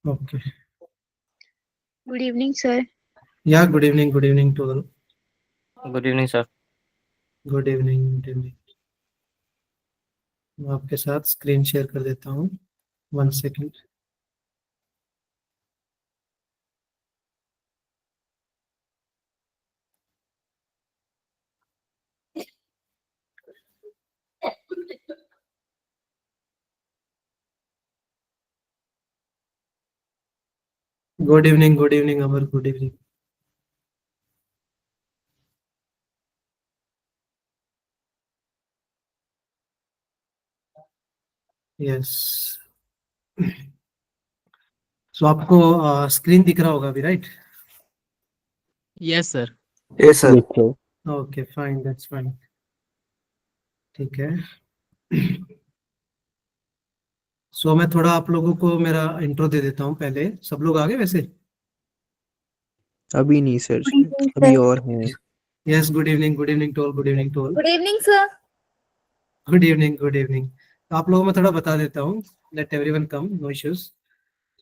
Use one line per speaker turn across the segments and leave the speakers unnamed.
Okay.
Good evening, sir.
Yeah, good evening to all.
Good evening, sir.
Good evening, good evening. मैं आपके साथ screen share कर देता हूँ, 1 सेकेंड. गुड इवनिंग अमर, good evening. Yes. सो आपको screen दिख रहा होगा अभी, right?
Yes, sir.
Yes, sir.
Yes, sir.
Okay, fine, that's fine. ठीक है. सो मैं थोड़ा आप लोगों को मेरा इंट्रो दे देता हूँ पहले. सब लोग आ गए वैसे?
अभी नहीं सर,
Good evening,
अभी
sir.
और हैं.
Yes, good evening to all, good evening to all.
Good evening, sir.
Good evening, good evening. तो आप लोगों को मैं थोड़ा बता देता हूँ. Let everyone come, no issues.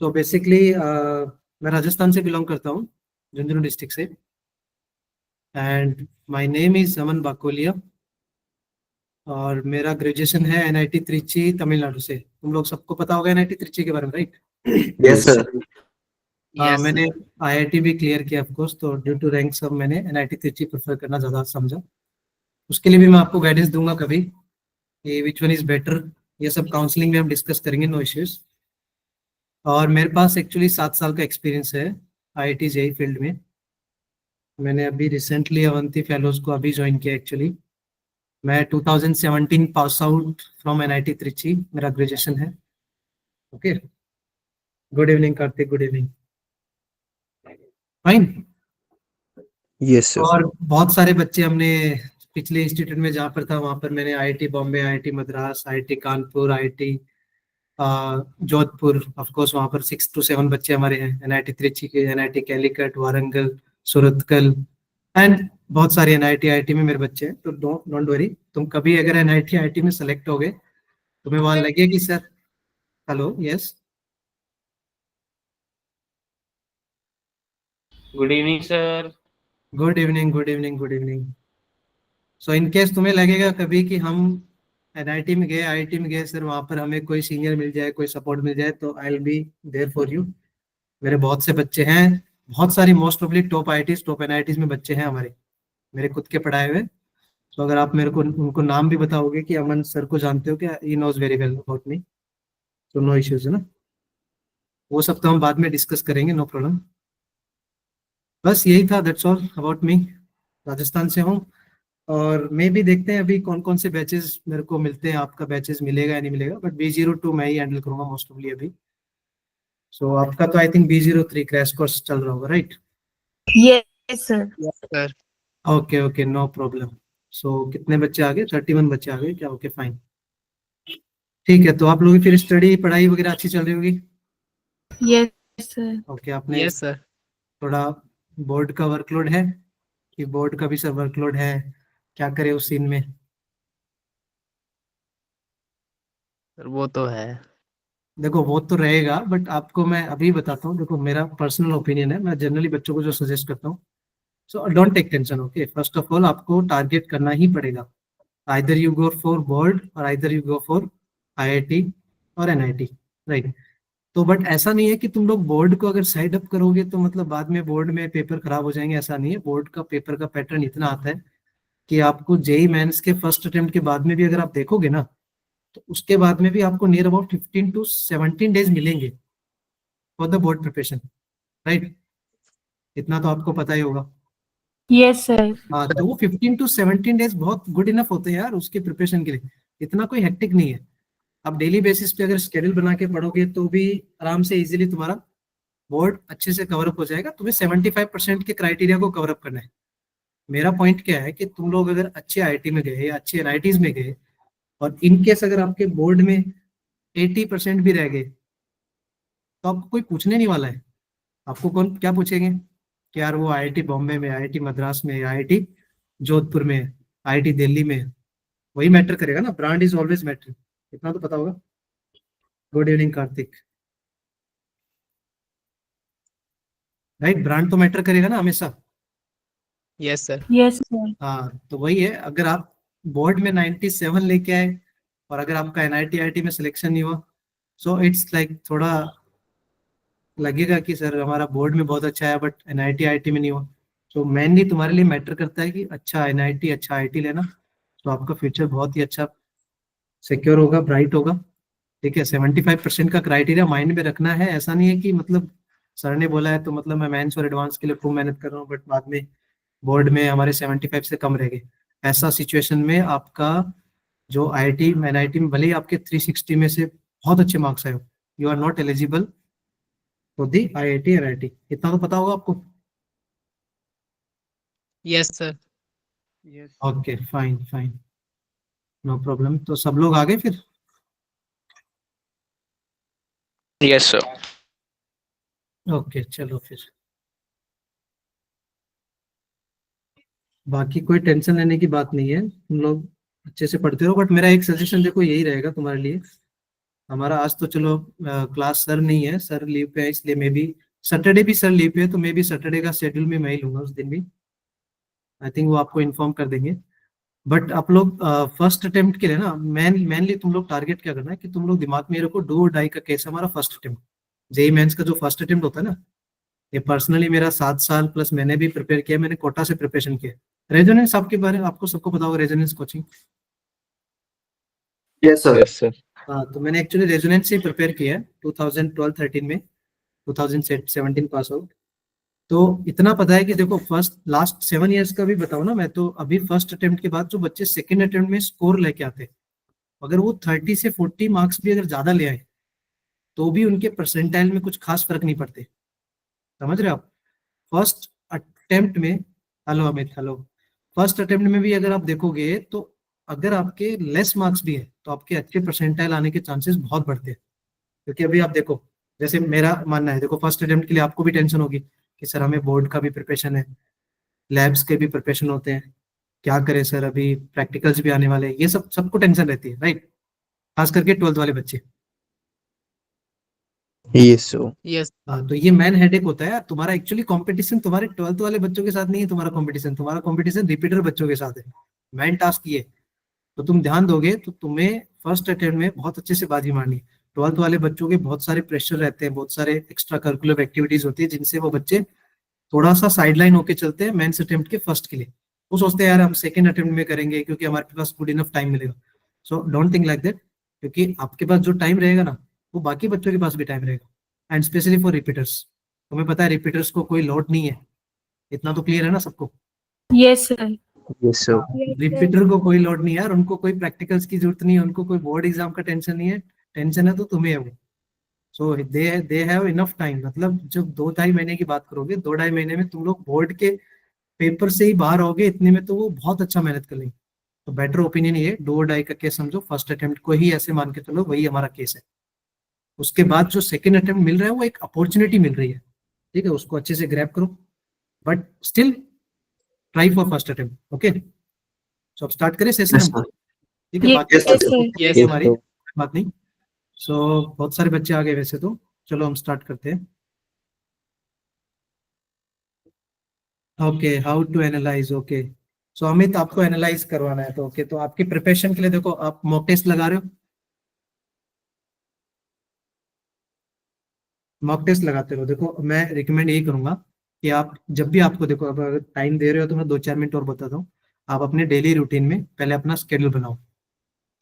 तो बेसिकली मैं राजस्थान से बिलोंग करता हूँ, झुंझुनू डिस्ट्रिक्ट से. And my name is Aman Bakolia. और मेरा ग्रेजुएशन है एनआईटी त्रिची, तमिलनाडु से. तुम लोग सबको पता होगा एनआईटी त्रिची के बारे में, राइट?
Yes, sir.
हाँ,
Yes,
मैंने
sir.
आईआईटी भी क्लियर किया ऑफ कोर्स. तो ड्यू टू रैंक सब मैंने एनआईटी त्रिची प्रेफर करना ज़्यादा समझा. उसके लिए भी मैं आपको गाइडेंस दूंगा कभी कि विच वन इज बेटर. ये सब काउंसलिंग में हम डिस्कस करेंगे, नो इश्यूज. और मेरे पास एक्चुअली 7 साल का एक्सपीरियंस है आईआईटी जेई फील्ड में. मैंने अभी रिसेंटली अवंती फेलोज को अभी ज्वाइन किया एक्चुअली. मैं 2017 pass out from NIT Trichy, मेरा ग्रेजुएशन है. Okay. Good evening Kartik, good evening. Fine.
Yes, sir.
और बहुत सारे बच्चे हमने पिछले इंस्टीट्यूट में जहाँ पर था वहाँ पर मैंने IIT Bombay, IIT Madras, IIT Kanpur, IIT Jodhpur, of course वहाँ पर 6 to 7 बच्चे हमारे हैं. एनआईटी त्रिची के, एनआईटी कैलिकट, वारंगल, सूरतकल, एंड बहुत सारे एनआईटी आईआईटी में मेरे बच्चे हैं. तो डोंट वरी. तुम कभी अगर एनआईटी आईआईटी में सेलेक्ट हो गए, तुम्हें वहाँ लगे कि sir, hello, yes,
Good evening, sir.
Good evening, good evening, good evening. So in case तुम्हें लगेगा कभी कि हम एनआईटी में गए, आईआईटी में गए सर, वहाँ पर हमें कोई सीनियर मिल जाए, कोई सपोर्ट मिल जाए, तो I will be there for you. मेरे बहुत से बच्चे हैं, बहुत सारी most awfully top IITs, top NITs में बच्चे हैं हमारे, मेरे खुद के पढ़ाए हुए. तो अगर आप मेरे को उनको नाम भी बताओगे कि अमन सर को जानते हो क्या, he knows very well about me, तो नो इश्यूज है ना. वो सब तो हम बाद में डिस्कस करेंगे, नो प्रॉब्लम. बस यही था, that's all about me. Rajasthan से हूँ. और मे भी देखते हैं अभी कौन कौन से बैचेस मेरे को मिलते हैं. आपका बैचेस मिलेगा या नहीं मिलेगा, बट B02 मैं ही हैंडल करूंगा मोस्ट ऑफली अभी. सो आपका तो I think B03 crash course चल रहा होगा, right?
Yes, sir.
Yes, sir.
Okay okay, no problem. So कितने बच्चे आ गए? 31 बच्चे आ गए क्या? Okay, fine. ठीक है, तो आप लोगों की फिर स्टडी पढ़ाई वगैरह अच्छी चल रही होगी.
Yes, sir.
ओके. आपने
Yes, sir.
थोड़ा बोर्ड का वर्कलोड है कि बोर्ड का भी सर वर्कलोड है, क्या करे उस सीन में?
सर वो तो है.
देखो वो तो रहेगा, बट आपको मैं अभी बताता हूँ. देखो मेरा पर्सनल ओपिनियन है, मैं जनरली बच्चों को जो सजेस्ट करता हूँ, so don't take tension. Okay, first of all आपको टारगेट करना ही पड़ेगा. Either you go for board और either you go for IIT और एनआईटी, राइट? तो बट ऐसा नहीं है कि तुम लोग बोर्ड को अगर साइड अप करोगे तो मतलब बाद में बोर्ड में पेपर खराब हो जाएंगे, ऐसा नहीं है. बोर्ड का पेपर का पैटर्न इतना आता है कि आपको जेई मेंस के फर्स्ट अटेम्प्ट के बाद में भी अगर आप देखोगे ना, तो उसके बाद में भी आपको नियर अबाउट 15 to 17 डेज मिलेंगे for the board preparation, right? इतना तो आपको पता ही होगा.
Yes, sir.
हाँ, तो वो 15 to 17 डेज बहुत गुड इनफ होते हैं यार उसके प्रिपरेशन के लिए. इतना कोई हेक्टिक नहीं है. आप डेली बेसिस पे अगर शेड्यूल बना के पढ़ोगे तो भी आराम से इजीली तुम्हारा बोर्ड अच्छे से कवर अप हो जाएगा. तुम्हें 75% के क्राइटेरिया को कवर अप करना है. मेरा पॉइंट क्या है कि तुम लोग अगर अच्छे आईआईटी में गए या अच्छे एनआईटीज में गए और इनकेस अगर आपके बोर्ड में 80% भी रह गए, तो आपको कोई पूछने नहीं वाला है. आपको कौन क्या पूछेंगे कि यार वो आईआईटी बॉम्बे में, आईआईटी मद्रास में, आईआईटी जोधपुर में, आईआईटी दिल्ली में, वही मैटर करेगा ना. Brand is always matter. इतना तो पता होगा. Good evening Kartik. Right, brand तो मैटर करेगा ना हमेशा।
Yes, sir.
Yes, sir.
हाँ, तो वही है, अगर आप बोर्ड में 97 लेके आए और अगर आपका एनआईटी आईटी में सिलेक्शन नहीं हुआ, सो इट्स लाइक थोड़ा लगेगा कि सर हमारा बोर्ड में बहुत अच्छा है बट एनआईटी आईटी में नहीं हुआ। तो मेनली तुम्हारे लिए मैटर करता है कि अच्छा एनआईटी अच्छा आईटी लेना, तो आपका फ्यूचर बहुत ही अच्छा सिक्योर होगा, ब्राइट होगा। ठीक है, 75% का क्राइटेरिया माइंड में रखना है। ऐसा नहीं है कि मतलब सर ने बोला है तो मतलब मैं मेंस और एडवांस के लिए खूब मेहनत कर रहा हूँ बट बाद में बोर्ड में हमारे 75 से कम रह गए। ऐसा सिचुएशन में आपका जो आईआईटी एनआईटी में भले ही आपके 360 में से बहुत अच्छे मार्क्स आए हो, you are not eligible for the IIT NIT. इतना तो पता होगा आपको।
Yes, sir.
Okay, fine fine, no problem. तो सब लोग आ गए फिर?
Yes, sir.
ओके, चलो फिर बाकी कोई टेंशन लेने की बात नहीं है, तुम लोग अच्छे से पढ़ते रहो। बट मेरा एक सजेशन देखो यही रहेगा तुम्हारे लिए। हमारा आज तो चलो क्लास सर नहीं है, सर लीव पे है, इसलिए मे बी सैटरडे भी सर लीव पे है, तो मे बी सैटरडे का शेड्यूल में मैं ही लूंगा उस दिन भी। आई थिंक वो आपको इन्फॉर्म कर देंगे। बट आप लोग फर्स्ट अटेम्प्ट के लिए ना मेनली तुम लोग टारगेट क्या करना है कि तुम लोग दिमाग में रखो, डू और डाई का केस है हमारा फर्स्ट अटेम्प्ट। जेई मेंस का जो फर्स्ट अटेम्प्ट होता है ना, ये पर्सनली मेरा 7 साल प्लस मैंने भी प्रिपेयर किया, मैंने कोटा से प्रिपरेशन किया। रेजोनेंस आपके बारे में आपको सबको पता होगा, resonance coaching.
Yes, sir. Yes, sir.
हाँ, तो मैंने एक्चुअली रेजोनेंस से प्रिपेयर किया है 2012-13 में, 2017 पास आउट। तो इतना पता है कि देखो फर्स्ट लास्ट 7 इयर्स का भी बताओ ना मैं, तो अभी फर्स्ट अटेम्प्ट के बाद जो बच्चे सेकंड अटेम्प्ट में स्कोर लेके आते हैं, अगर वो 30 से 40 मार्क्स भी अगर ज्यादा ले आए तो भी उनके परसेंटाइल में कुछ खास फर्क नहीं पड़ते। समझ रहे हो आप? फर्स्ट अटेम्प्ट में, hello Amit, hello, first attempt में भी अगर आप देखोगे तो अगर आपके लेस मार्क्स भी है तो आपके अच्छे परसेंटाइल आने के चांसेस बहुत बढ़ते हैं। क्योंकि अभी आप देखो, जैसे मेरा मानना है, देखो फर्स्ट अटेम्प्ट के लिए आपको भी टेंशन होगी कि सर हमें बोर्ड का भी प्रिपरेशन है, लैब्स के भी प्रिपरेशन होते हैं, क्या करें सर, अभी प्रैक्टिकल्स भी आने वाले हैं, ये सब सबको टेंशन रहती है, राइट? खास करके 12th वाले बच्चे।
Yes, sir.
Yes.
हाँ, तो ये मैन हेडेक होता है यार तुम्हारा। एक्चुअली कंपटीशन तुम्हारे 12th वाले बच्चों के साथ नहीं है, तुम्हारा कंपटीशन रिपीटर बच्चों के साथ है। मैन टास्क ये, तो तुम ध्यान दोगे तो तुम्हें फर्स्ट अटेम्प्ट में बहुत अच्छे से बाजी मारनी है। 12th वाले बच्चों के बहुत सारे प्रेशर रहते हैं, बहुत सारे एक्स्ट्रा करिकुलर एक्टिविटीज होती है जिनसे वो बच्चे थोड़ा सा साइडलाइन होके चलते हैं मेंस अटेम्प्ट के फर्स्ट के लिए। वो सोचते हैं यार हम सेकंड अटेम्प्ट में करेंगे क्योंकि हमारे पास गुड इनफ टाइम मिलेगा। So don't think like that, क्योंकि आपके पास जो टाइम रहेगा ना, वो बाकी बच्चों के पास भी टाइम रहेगा। एंड स्पेशली फॉर रिपीटर्स, तुम्हें पता है रिपीटर्स को कोई लोड नहीं है, इतना तो क्लियर है ना सबको?
Yes, sir.
Yes, sir.
Repeater को कोई लोड नहीं है यार, उनको कोई प्रैक्टिकल्स की जरूरत नहीं है, उनको कोई बोर्ड एग्जाम का टेंशन नहीं है। टेंशन है तो तुम्हें है वो। सो दे हैव इनफ टाइम। मतलब जब 2-2.5 महीने की बात करोगे, 2-2.5 महीने में तुम लोग बोर्ड के पेपर से ही बाहर होगे, इतने में तो वो बहुत अच्छा मेहनत कर लेंगे। तो बेटर ओपिनियन ये, डू और डाई का केस समझो, फर्स्ट अटेम्प्ट को ही ऐसे मान के चलो वही हमारा केस है। उसके बाद जो सेकंड अटेम्प्ट मिल रहा है वो एक अपॉर्चुनिटी मिल रही है, ठीक है, उसको अच्छे से ग्रैब करो, but still try for first attempt. Okay, so अब स्टार्ट करें सेशन
Yes,
हम?
sir.
ठीक है,
Yes,
बाकी
sir.
Yes,
ये
sir.
हमारी बात नहीं। सो बहुत सारे बच्चे आ गए वैसे तो, चलो हम स्टार्ट करते हैं। Okay, how to analyse. Okay, so Amit आपको एनालाइज करवाना है तो ओके, तो आपकी प्रिपरेशन के लिए देखो आप मॉक टेस्ट लगा रहे हो, मॉक टेस्ट लगाते रहो। देखो मैं रिकमेंड यही करूंगा कि आप जब भी आपको देखो, अब अगर टाइम दे रहे हो तो मैं 2-4 मिनट और बताता हूँ। आप अपने डेली रूटीन में पहले अपना स्केड्यूल बनाओ।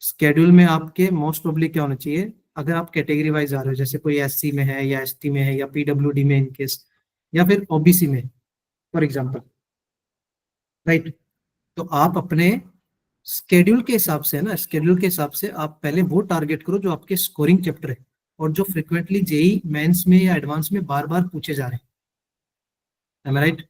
स्केड्यूल में आपके मोस्ट प्रोबेबली क्या होना चाहिए, अगर आप कैटेगरी वाइज आ रहे हो, जैसे कोई एससी में है या एसटी में है या पीडब्ल्यूडी में इनकेस, या फिर ओबीसी में फॉर एग्जाम्पल, राइट? तो आप अपने स्केड्यूल के हिसाब से है ना, स्केड्यूल के हिसाब से आप पहले वो टारगेट करो जो आपके स्कोरिंग चैप्टर है और जो फ्रिक्वेंटली जेई मेंस में या एडवांस में बार बार पूछे जा रहे हैं, right?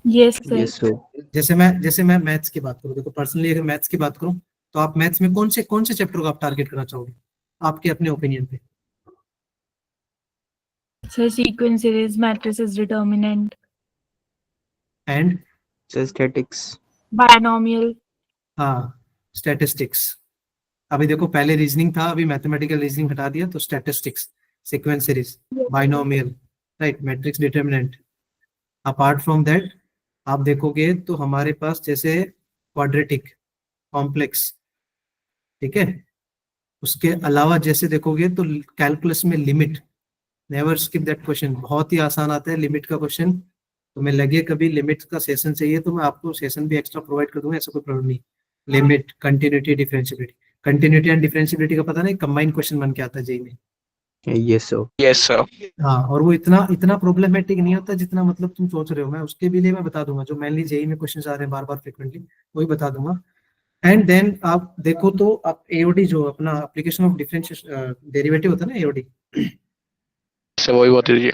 Yes, sir.
Yes, sir.
जैसे मैं मैथ्स की बात करूँ, देखो पर्सनली अगर मैथ्स की बात करूँ तो आप मैथ्स में कौन से चैप्टर को आप टारगेट करना चाहोगे आपके अपने ओपिनियन पे?
Sir, sequence series, matrices, determinant,
and
Statistics.
binomial.
हाँ, स्टैटिस्टिक्स। अभी देखो पहले रीजनिंग था, अभी मैथमेटिकल रीजनिंग हटा दिया तो statistics, sequence series, binomial, right, matrix determinant. Apart from that आप देखोगे तो हमारे पास जैसे क्वाड्रेटिक, कॉम्प्लेक्स, ठीक है। उसके अलावा जैसे देखोगे तो कैलकुलस में limit, never skip that question, बहुत ही आसान आता है लिमिट का क्वेश्चन। तो मैं लगे कभी लिमिट का सेशन चाहिए तो मैं आपको सेशन भी एक्स्ट्रा प्रोवाइड कर दूंगा, ऐसा कोई प्रॉब्लम नहीं। Limit, continuity, differentiability. Continuity and differentiability का पता नहीं, कंबाइंड क्वेश्चन बन के आता है जेई में।
Yes, sir.
Yes, sir.
हाँ, और वो इतना इतना प्रॉब्लमेटिक नहीं होता जितना मतलब तुम सोच रहे हो। मैं उसके भी लिए मैं बता दूंगा, जो मेनली जेई में क्वेश्चन आ रहे हैं बार बार फ्रिक्वेंटली, वही बता दूंगा। एंड देन आप देखो तो आप एओडी, जो अपना एप्लीकेशन ऑफ डिफरेंशियल डेरिवेटिव होता है ना, एओडी,
सर वही बता दीजिए।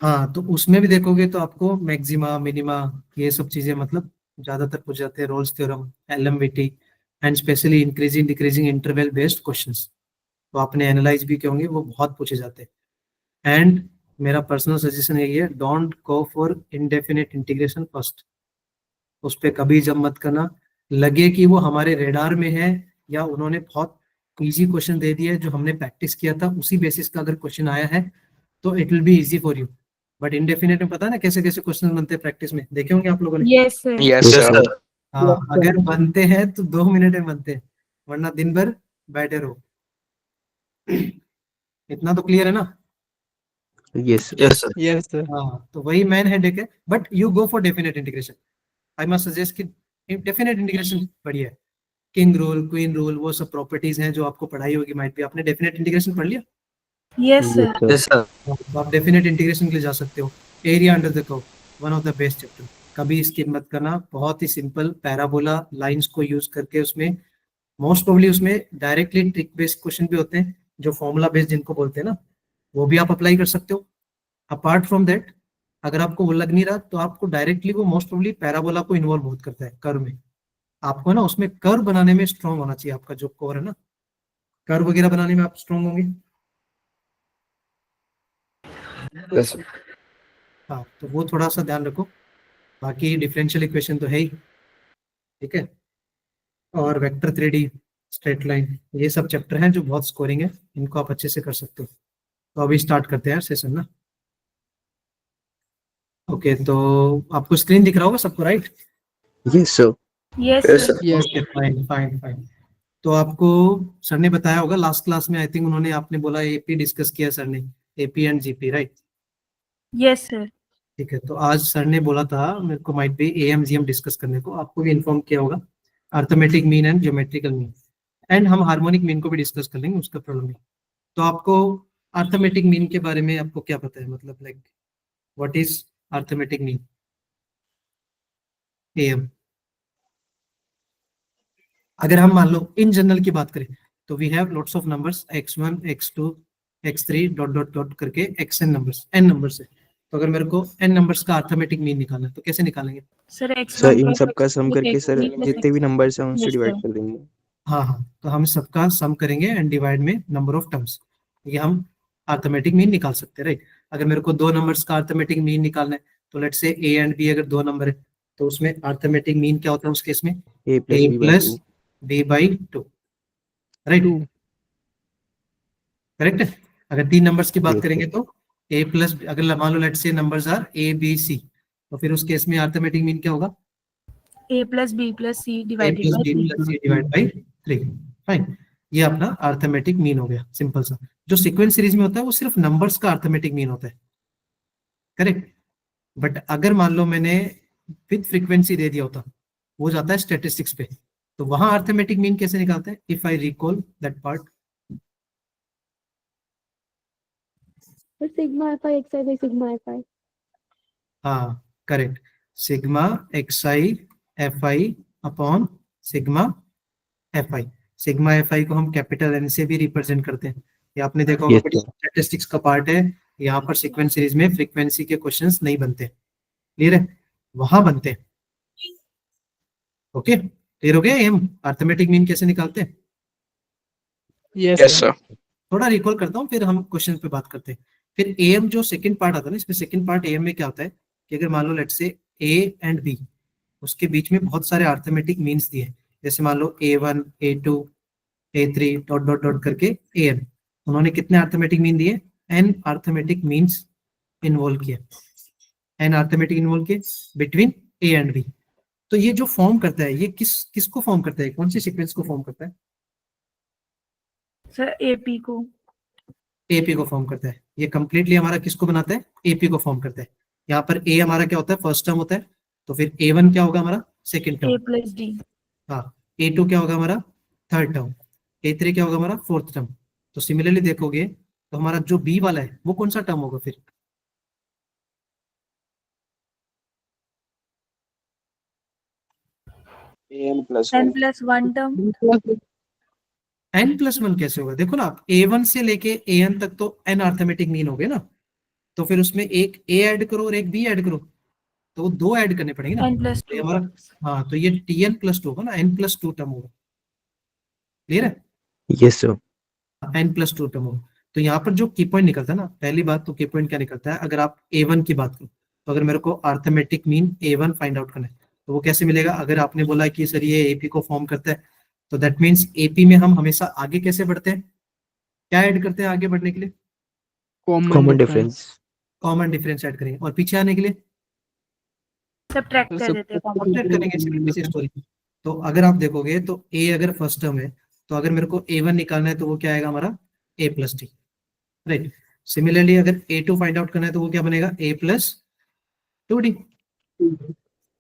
हाँ, तो उसमें भी देखोगे तो आपको मैक्सिमा, मिनिमा, ये सब चीजें मतलब ज्यादातर पूछ जाते हैं, Rolle's theorem, LMVT, and specially increasing decreasing interval based questions, तो आपने एनालाइज भी किए होंगे, वो बहुत पूछे जाते हैं। एंड मेरा पर्सनल सजेशन यही है, don't go for indefinite integration first. उस पर कभी जब मत करना, लगे कि वो हमारे रेडार में है या उन्होंने बहुत इजी क्वेश्चन दे दिया है जो हमने प्रैक्टिस किया था, उसी बेसिस का अगर क्वेश्चन आया है तो it will be easy for you. But indefinite में पता है ना कैसे कैसे क्वेश्चन बनते हैं, प्रैक्टिस में देखे होंगे आप लोगों ने।
Yes, sir.
Yes,
Yes,
sir.
sir.
हाँ, अगर बनते हैं तो 2 मिनट में बनते हैं, वरना दिन भर बैठे रहो। इतना तो क्लियर है ना।
Yes, sir.
Yes, sir.
Yes, sir.
हाँ, तो वही मेन हेडेक है। But you go for definite integration, I must suggest कि डेफिनेट इंटीग्रेशन बढ़िया है। किंग रूल, क्वीन रूल, वो सब प्रॉपर्टीज हैं जो आपको पढ़ाई होगी, माइट भी आपने डेफिनेट इंटीग्रेशन पढ़ लिया,
Yes, sir.
Yes, sir.
Yes, sir.
तो आप डेफिनेट इंटीग्रेशन के लिए जा सकते हो। Area under the curve, one of the best chapter, कभी स्किप मत करना। बहुत ही सिंपल पैराबोला लाइंस को यूज करके, उसमें मोस्ट प्रोबब्ली उसमें डायरेक्टली ट्रिक बेस्ड क्वेश्चन भी होते हैं, जो फॉर्मूला बेस्ड जिनको बोलते हैं ना, वो भी आप अप्लाई कर सकते हो। अपार्ट फ्रॉम दैट, अगर आपको वो लग नहीं रहा तो आपको डायरेक्टली वो मोस्ट प्रोबब्ली पैराबोला को इन्वॉल्व बहुत करता है कर्व में। आपको ना उसमें कर्व बनाने में स्ट्रांग होना चाहिए, आपका जो कोर है ना, कर्व वगैरह बनाने में आप स्ट्रांग होंगे।
Yes, sir.
हाँ, तो वो थोड़ा सा ध्यान रखो। बाकी डिफरेंशियल इक्वेशन तो है ही, ठीक है, और वेक्टर 3D, स्ट्रेट लाइन, ये सब चैप्टर हैं जो बहुत स्कोरिंग है, इनको आप अच्छे से कर सकते हो। तो अभी स्टार्ट करते हैं सेशन ना। ओके, तो आपको स्क्रीन दिख रहा होगा सबको, right?
Yes, sir.
Yes,
Yes,
sir.
sir.
Yes.
Okay, fine fine fine. तो आपको सर ने बताया होगा लास्ट क्लास में, आई थिंक उन्होंने, आपने बोला एपी डिस्कस किया सर ने, AP and GP, right?
Yes, sir.
ठीक है, तो आज सर ने बोला था मेरे को माइट भी एएमजीएम डिस्कस करने को, आपको भी इन्फॉर्म किया होगा, arithmetic mean and geometrical mean, and हम हार्मोनिक मीन को भी डिस्कस कर लेंगे, उसका प्रॉब्लम नहीं। तो आपको अर्थमेटिक मीन के बारे में आपको क्या पता है, मतलब like what is arithmetic mean, am? अगर हम मान लो इन जनरल की बात करें तो we have lots of numbers, x1 x2 x3 dot dot dot करके xn नंबर्स, n नंबर्स है। तो अगर मेरे को n नंबर्स का अर्थमेटिक मीन निकालना है तो कैसे निकालेंगे?
Sir,
सर
X1
इन
plus
सबका
X2
सम
plus
करके सर
X3 plus
जितने भी
X4.
नंबर्स हैं उनसे
Yes,
डिवाइड
sir.
कर देंगे।
हाँ हाँ, तो हम सबका सम करेंगे एंड डिवाइड में नंबर ऑफ टर्म्स, ये हम अर्थमेटिक मीन निकाल सकते हैं, राइट? अगर मेरे को 2 नंबर्स का अर्थमेटिक मीन निकालना है तो let's say a and b अगर 2 नंबर है तो उसमें अर्थमेटिक मीन क्या होता है उस केस में?
A plus
a
B by
plus
2.
b by 2, right?
Two.
Correct है। अगर 3 नंबर्स की बात
Yes,
करेंगे
sir.
तो a प्लस, अगर मान लो let's say numbers are a b c, तो फिर उस केस में अर्थमेटिक मीन क्या होगा?
A plus B plus C
a
divided
plus
by
b
3.
Plus c divide by 3, fine. ये अपना अर्थमेटिक मीन हो गया, सिंपल सा। जो सीक्वेंस सीरीज में होता है वो सिर्फ नंबर्स का अर्थमेटिक मीन होता है, करेक्ट? बट अगर मान लो मैंने विद फ्रीक्वेंसी दे दिया होता, वो जाता है स्टैटिस्टिक्स पे, तो वहां अर्थमेटिक मीन कैसे निकालते हैं? If I recall that part,
sigma fi xi by sigma fi.
हाँ correct, sigma x I F I upon sigma F I. Sigma F I को हम कैपिटल एन से भी रिप्रेजेंट करते हैं, ये आपने देखा होगा,
Yes,
बट
sir.
स्टैटिस्टिक्स का पार्ट है। यहाँ पर सीक्वेंस सीरीज में फ्रीक्वेंसी के क्वेश्चंस नहीं बनते, क्लियर है? वहां बनते हैं। ओके, क्लियर हो गया? हम अर्थमेटिक मीन कैसे निकालते हैं,
Yes,
Yes,
sir.
sir.
थोड़ा रिकॉल करता हूँ, फिर हम क्वेश्चन पे बात करते हैं। फिर एएम जो सेकंड पार्ट आता है ना, इसमें सेकंड पार्ट एएम में क्या होता है कि अगर मान लो लेट्स से ए एंड बी, उसके बीच में बहुत सारे अर्थमेटिक मीन्स दिए हैं, जैसे मान लो A1 A2 A3 dot dot dot करके एन, उन्होंने कितने अर्थमेटिक मीन दिए? n अर्थमेटिक मीन्स इन्वॉल्व किया, एन अर्थमेटिक इन्वॉल्व किए बिटवीन ए एंड बी। तो ये जो फॉर्म करता है ये किसको फॉर्म करता है, कौन सी सीक्वेंस को फॉर्म करता है?
सर AP को।
एपी को फॉर्म करता है। ये कंप्लीटली हमारा किसको बनाता है? एपी को फॉर्म करता है। यहाँ पर ए हमारा क्या होता है? फर्स्ट टर्म होता है, तो फिर A1 क्या होगा हमारा? Second
A
term.
plus D।
हाँ, A2 क्या होगा हमारा? Third term. A3 क्या होगा हमारा? Fourth term. तो सिमिलरली देखोगे तो हमारा जो बी वाला है वो कौन सा टर्म होगा फिर?
N plus
N
1.
plus 1 term।
n+1 कैसे होगा? देखो ना, आप A1 से लेके AN तक तो n अर्थमेटिक मीन हो गए ना, तो फिर उसमें एक A ऐड करो और एक B ऐड करो, तो वो दो ऐड करने पड़ेंगे ना।
N plus
तो ये
2।
हमारा, हाँ, तो ये Tn+2 होगा ना, n+2 टर्म होगा। क्लियर है?
Yes, sir.
n+2 टर्म होगा। तो यहाँ पर जो की पॉइंट निकलता है ना, पहली बात तो की पॉइंट क्या निकलता है, अगर आप A1 की बात करो, तो अगर मेरे को arithmetic mean A1 find out करना है तो वो कैसे मिलेगा? अगर आपने बोला कि सर ये AP को फॉर्म करता है, तो दैट मीन्स AP में हम हमेशा आगे कैसे बढ़ते हैं, क्या ऐड करते हैं आगे बढ़ने के लिए?
Common difference.
Common difference add करेंगे, और पीछे आने के लिए
सब्ट्रैक्ट कर देते हैं कॉमन।
सब्ट्रैक्ट करेंगे। सिंपल सी स्टोरी। तो अगर आप देखोगे तो ए अगर फर्स्ट टर्म है, तो अगर मेरे को A1 निकालना है तो वो क्या आएगा हमारा? A+D, right. सिमिलरली अगर A2 फाइंड आउट करना है तो वो क्या बनेगा? A+2D।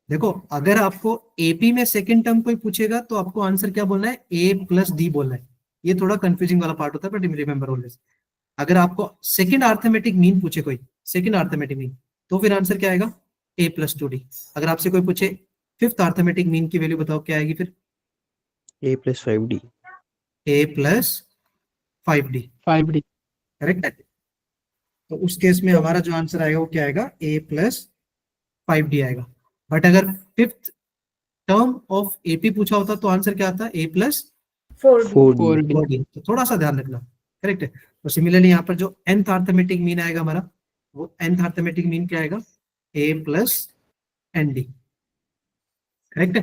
देखो, अगर आपको AP में सेकंड टर्म कोई पूछेगा तो आपको आंसर क्या बोलना है? A+D बोलना है। ये थोड़ा कंफ्यूजिंग वाला पार्ट होता है, बट रिमेंबर ऑलवेज। अगर आपको सेकंड अर्थमेटिक मीन पूछे कोई, सेकंड अर्थमेटिक मीन, तो फिर आंसर क्या आएगा? A+2D। अगर आपसे कोई पूछे फिफ्थ अर्थमेटिक मीन की वैल्यू बताओ, क्या आएगी फिर?
A plus 5D.
A+5D।
5D।
Correct है? तो उस केस में हमारा जो आंसर आएगा वो क्या आएगा? A+5D आएगा। बट अगर फिफ्थ टर्म ऑफ AP पूछा होता तो आंसर क्या आता? A+4D।
4D।
4D.
तो थोड़ा सा ध्यान रखना। करेक्ट है? तो सिमिलरली यहाँ पर जो nth अर्थमेटिक मीन आएगा हमारा, वो nth अर्थमेटिक मीन क्या आएगा? A+ND। करेक्ट है?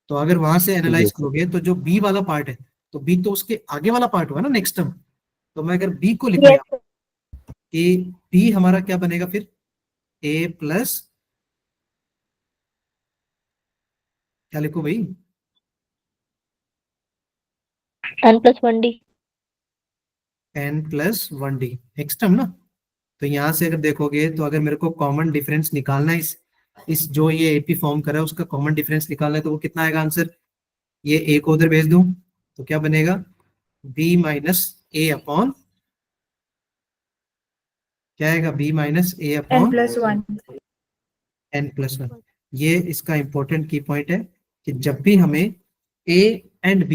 तो अगर वहां से एनालाइज
Yes, sir.
करोगे तो जो बी वाला पार्ट है, तो बी तो उसके आगे वाला पार्ट हुआ ना, नेक्स्ट टर्म। तो मैं अगर बी को लिखूं,
Yes, sir.
ए बी हमारा क्या बनेगा फिर? A+, क्या लिखो भाई?
N plus 1D.
n+1D next term ना। तो यहाँ से अगर देखोगे तो अगर मेरे को कॉमन डिफरेंस निकालना है इस जो ये AP फॉर्म कर रहा है उसका कॉमन डिफरेंस निकालना है, तो वो कितना आएगा आंसर? ये A को उधर भेज दूं तो क्या बनेगा? B-A अपॉन, क्या आएगा? B-A
N
upon
plus 1।
n+1। ये इसका इंपॉर्टेंट की पॉइंट है कि जब भी हमें ए एंड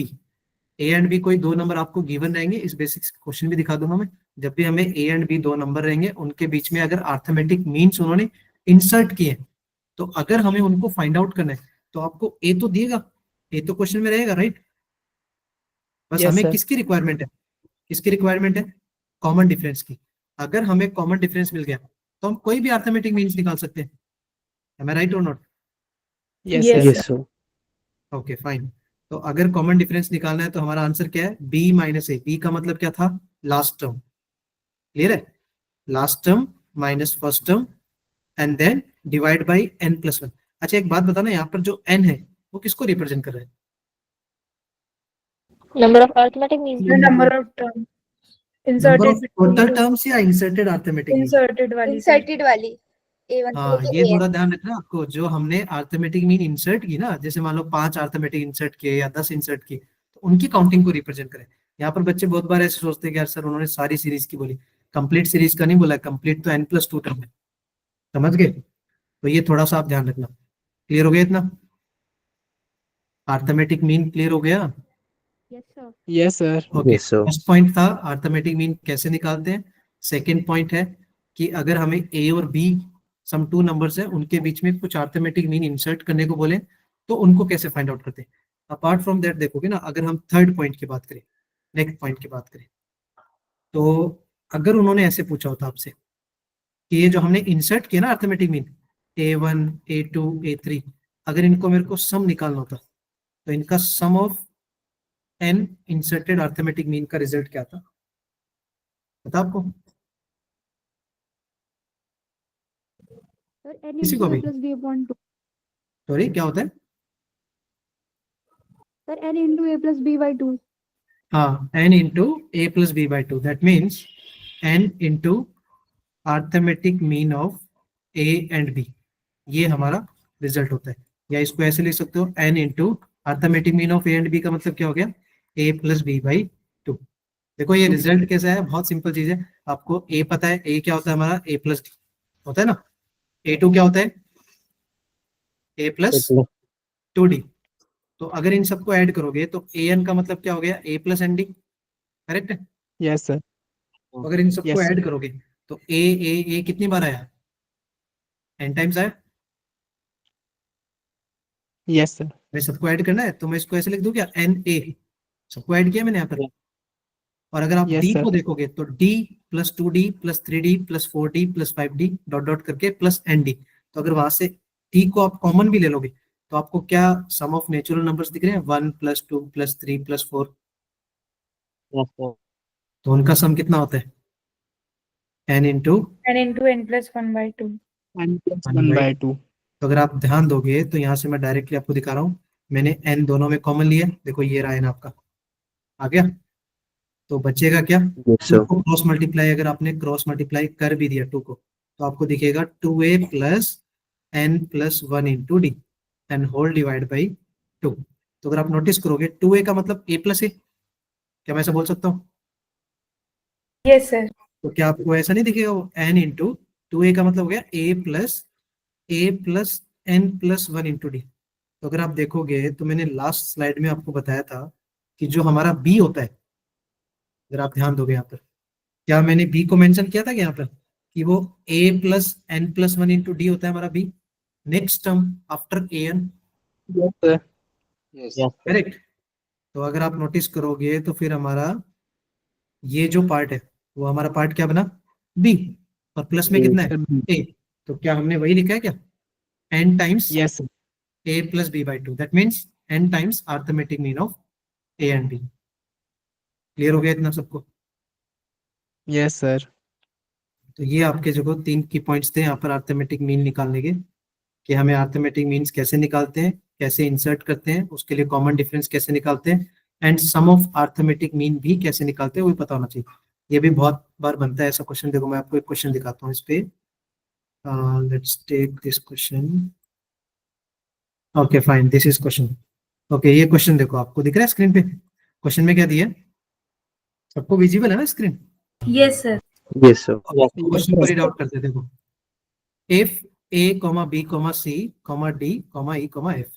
बी कोई दो नंबर आपको गिवन रहेंगे, इस बेसिक्स क्वेश्चन भी दिखा दूंगा मैं। जब भी हमें A&B दो नंबर रहेंगे, उनके बीच में अगर अर्थमेटिक मीन्स उन्होंने इंसर्ट किए, तो अगर हमें उनको फाइंड आउट करना है तो आपको ए तो दिएगा, ए तो क्वेश्चन में रहेगा, राइट? बस
Yes,
हमें
sir.
किसकी रिक्वायरमेंट है? किसकी रिक्वायरमेंट है? कॉमन डिफरेंस की। अगर हमें कॉमन डिफरेंस मिल गया तो हम कोई भी अर्थमेटिक मीन्स निकाल सकते हैं। एम आई राइट और not?
Yes,
Yes,
sir.
Yes, sir.
Okay fine. तो अगर कॉमन डिफरेंस निकालना है तो हमारा आंसर क्या है? B-A। बी का मतलब क्या था? Last term. क्लियर है? Last term minus first term and then divide by n+1। अच्छा, एक बात बताना, यहाँ पर जो n है वो किसको रिप्रेजेंट कर रहा है?
Number of arithmetic means.
the number of term
number of
inserted between
total
two।
Terms या इंसर्टेड अर्थमेटिक मीन?
inserted वाली sir।
इंसर्टेड वाली A1 से
हाँ,
लेके
ये
AN।
थोड़ा ध्यान रखना आपको। जो हमने अर्थमेटिक मीन इंसर्ट की ना, जैसे मान लो 5 अर्थमेटिक इंसर्ट किए या 10 इंसर्ट किए, तो उनकी काउंटिंग को रिप्रेजेंट करें। यहाँ पर बच्चे बहुत बार ऐसे सोचते हैं कि यार सर उन्होंने सारी सीरीज की बोली, कंप्लीट सीरीज का नहीं बोला। कंप्लीट तो n+2 टर्म है, समझ गए? तो ये थोड़ा सा आप ध्यान रखना। क्लियर हो गया इतना? अर्थमेटिक मीन क्लियर हो गया?
Yes, sir.
Yes, sir.
Okay,
Yes, sir.
First point था अर्थमेटिक मीन कैसे निकालते हैं। सेकंड पॉइंट है कि अगर हमें ए और बी सम टू नंबर्स हैं, उनके बीच में कुछ अर्थमेटिक मीन इंसर्ट करने को बोले तो उनको कैसे फाइंड आउट करते हैं। अपार्ट फ्रॉम दैट देखोगे ना, अगर हम थर्ड पॉइंट की बात करें, नेक्स्ट पॉइंट की बात करें, तो अगर उन्होंने ऐसे पूछा होता आपसे कि ये जो हमने इंसर्ट किया ना arithmetic mean, A1 A2 A3, अगर इनको मेरे को सम निकालना होता तो इनका sum of n inserted arithmetic mean का रिजल्ट क्या था, पता आपको?
Sir, n
किसी
into
को
a
भी
plus b upon 2.
सॉरी क्या होता है?
Sir, n into a plus b by 2.
हाँ, n into a plus b by two, that means n into arithmetic mean of a and b, ये हमारा result होता है। या इसको ऐसे लिख सकते हो, n into arithmetic mean of a and b का मतलब क्या हो गया? a plus b by two. देखो ये रिजल्ट कैसा है, बहुत सिंपल चीज है। आपको a पता है, a क्या होता है हमारा? a प्लस डी होता है ना। a2 क्या होता है? a plus two D. तो अगर इन सबको ऐड करोगे तो an का मतलब क्या हो गया? a plus n d, correct है?
Yes, sir.
तो अगर इन सबको
Yes, sir.
ऐड करोगे तो ए कितनी बार आया? n टाइम्स आया।
Yes, sir.
मैं सबको ऐड करना है तो मैं इसको ऐसे लिख दूं क्या? एन ए, सबको ऐड किया मैंने यहाँ पर। और अगर आप
Yes,
डी
sir.
को देखोगे तो D plus two D plus three D plus four D plus five D dot dot करके प्लस एन डी। तो अगर वहां से डी को आप कॉमन भी ले लोगे तो आपको क्या सम ऑफ नेचुरल नंबर्स दिख रहे हैं? 1 + 2 + 3 + 4। तो उनका सम कितना होता है? n into
n into n plus 1 by 2.
N plus 1 by 2.
तो अगर आप ध्यान दोगे तो यहाँ से मैं डायरेक्टली आपको दिखा रहा हूँ, मैंने n दोनों में कॉमन लिया, देखो ये रहा n आपका आ गया। तो बचेगा क्या?
Yes, sir.
To cross multiply, अगर आपने क्रॉस मल्टीप्लाई कर भी दिया टू को तो आपको दिखेगा 2a + n + 1 into d and whole divide by 2। तो अगर आप नोटिस करोगे 2a का मतलब a + a, क्या मैं ऐसा बोल सकता हूँ?
Yes, sir.
तो क्या आपको ऐसा नहीं दिखेगा वो n इंटू 2a का मतलब हो गया a + n + 1 इंटू डी। तो अगर आप देखोगे तो मैंने लास्ट स्लाइड में आपको बताया था कि जो हमारा b होता है, अगर आप ध्यान दोगे यहाँ पर, क्या मैंने b को मेंशन किया था कि यहाँ पर कि वो a + n + 1 इंटू डी होता है हमारा b, next term after an,
Yes, sir.
Correct? तो अगर आप नोटिस करोगे तो फिर हमारा ये जो पार्ट है वो हमारा पार्ट क्या बना? b, और प्लस में कितना है? a। तो क्या हमने वही लिखा है क्या? n times
Yes, sir.
a + b by 2, that means n times arithmetic mean of a and b। Clear हो गया इतना सबको?
Yes, sir.
तो ये आपके जो 3 की पॉइंट्स थे यहाँ पर अर्थमेटिक मीन निकालने के, कि हमें अर्थमेटिक मीन्स कैसे निकालते हैं, कैसे इंसर्ट करते हैं, उसके लिए कॉमन डिफरेंस कैसे निकालते हैं, and sum of arithmetic mean भी कैसे निकालते हैं वो भी पता होना चाहिए। ये भी बहुत बार बनता है ऐसा क्वेश्चन। देखो मैं आपको एक क्वेश्चन दिखाता हूँ इस पे, let's take this question. Okay fine, this is question. Okay ये क्वेश्चन देखो, आपको दिख रहा है स्क्रीन पे? क्वेश्चन में क्या दिया है? सबको विजिबल है ना screen?
Yes, sir.
Yes, sir.
Question को रीड आउट करते हैं, देखो। if a, b, c, d, e, f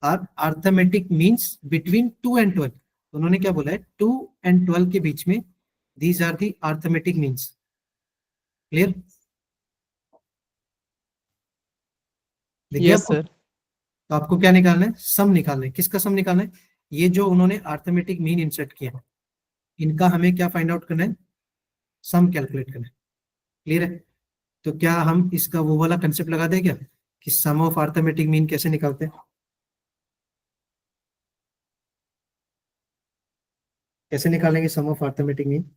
are arithmetic means between 2 and 12, तो उन्होंने क्या बोला है? 2 and 12 के बीच में these are the arithmetic means। Clear?
Yes, sir.
तो आपको क्या निकालना है? सम निकालना है। किसका सम निकालना है? ये जो उन्होंने अर्थमेटिक मीन इंसर्ट किया है इनका हमें क्या फाइंड आउट करना है? सम कैलकुलेट करना है। क्लियर है? तो क्या हम इसका वो वाला कंसेप्ट लगा दें क्या कि सम ऑफ अर्थमेटिक मीन कैसे निकालते हैं? कैसे निकालेंगे sum of arithmetic mean?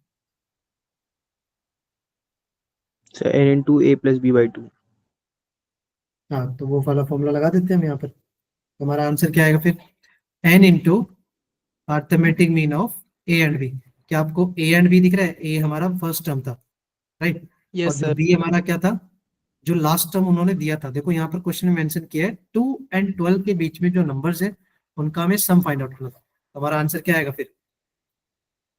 So n into a plus b by 2.
हाँ, तो वो वाला फॉर्मूला लगा देते हैं हम यहाँ पर। तो हमारा आंसर क्या आएगा फिर? n into arithmetic mean of a and b। क्या आपको a एंड b दिख रहा है? a हमारा फर्स्ट टर्म था, राइट? और
Yes,
जो
sir.
b हमारा क्या था? जो लास्ट टर्म उन्होंने दिया था। देखो यहाँ पर क्वेश्चन में मेंशन किया है 2 and 12 के बीच में जो नंबर्स है उनका हमें सम फाइंड आउट करना था। तो हमारा आंसर क्या आएगा फिर?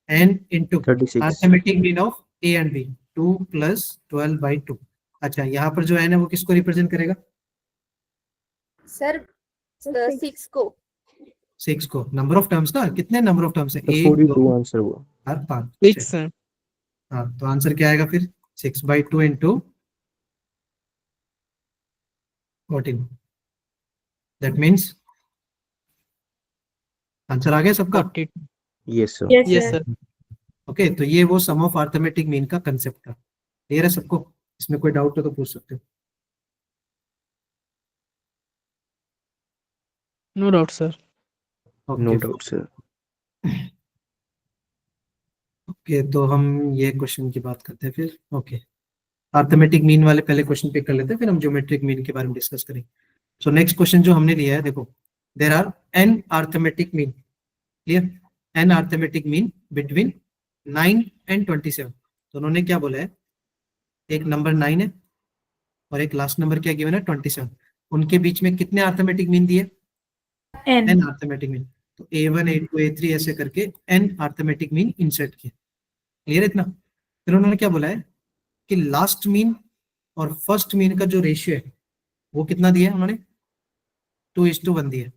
n into
36.
Arithmetic mean of a and b, 2 + 12 by 2। अच्छा, यहाँ पर जो n है वो किसको रिप्रेजेंट करेगा?
सर 6 को।
6 को। नंबर ऑफ टर्म्स ना, कितने नंबर ऑफ टर्म्स है?
तो
1
42
2
आंसर हुआ.
4 5
6, sir.
हाँ, तो आंसर क्या आएगा फिर? 6/2 इंटू 14, दैट मीन्स आंसर आ गया सबका?
42.
Yes, sir.
Yes,
Yes,
sir.
sir.
Okay, तो ये वो सम ऑफ अर्थमेटिक मीन का कंसेप्ट था। क्लियर है सबको? इसमें कोई डाउट हो तो पूछ सकते हो।
No doubt, sir.
No doubt, sir.
Okay, तो हम ये क्वेश्चन की बात करते हैं फिर। ओके, अर्थमेटिक मीन वाले पहले क्वेश्चन पे कर लेते हैं, फिर हम ज्योमेट्रिक मीन के बारे में डिस्कस करेंगे। सो नेक्स्ट क्वेश्चन जो हमने लिया है, देखो, there are n arithmetic mean, clear, n arithmetic mean between 9 and 27। तो उन्होंने क्या बोला है, एक नंबर 9 है और एक लास्ट नंबर क्या गिवन है 27, उनके बीच में कितने अर्थमेटिक मीन दिए,
N.
n arithmetic mean. तो A1 A2 A3 ऐसे करके n अर्थमेटिक मीन इंसर्ट किया, क्लियर इतना। फिर उन्होंने क्या बोला है कि लास्ट मीन और फर्स्ट मीन का जो रेशियो है वो कितना दिया है उन्होंने, 2:1 दिया है।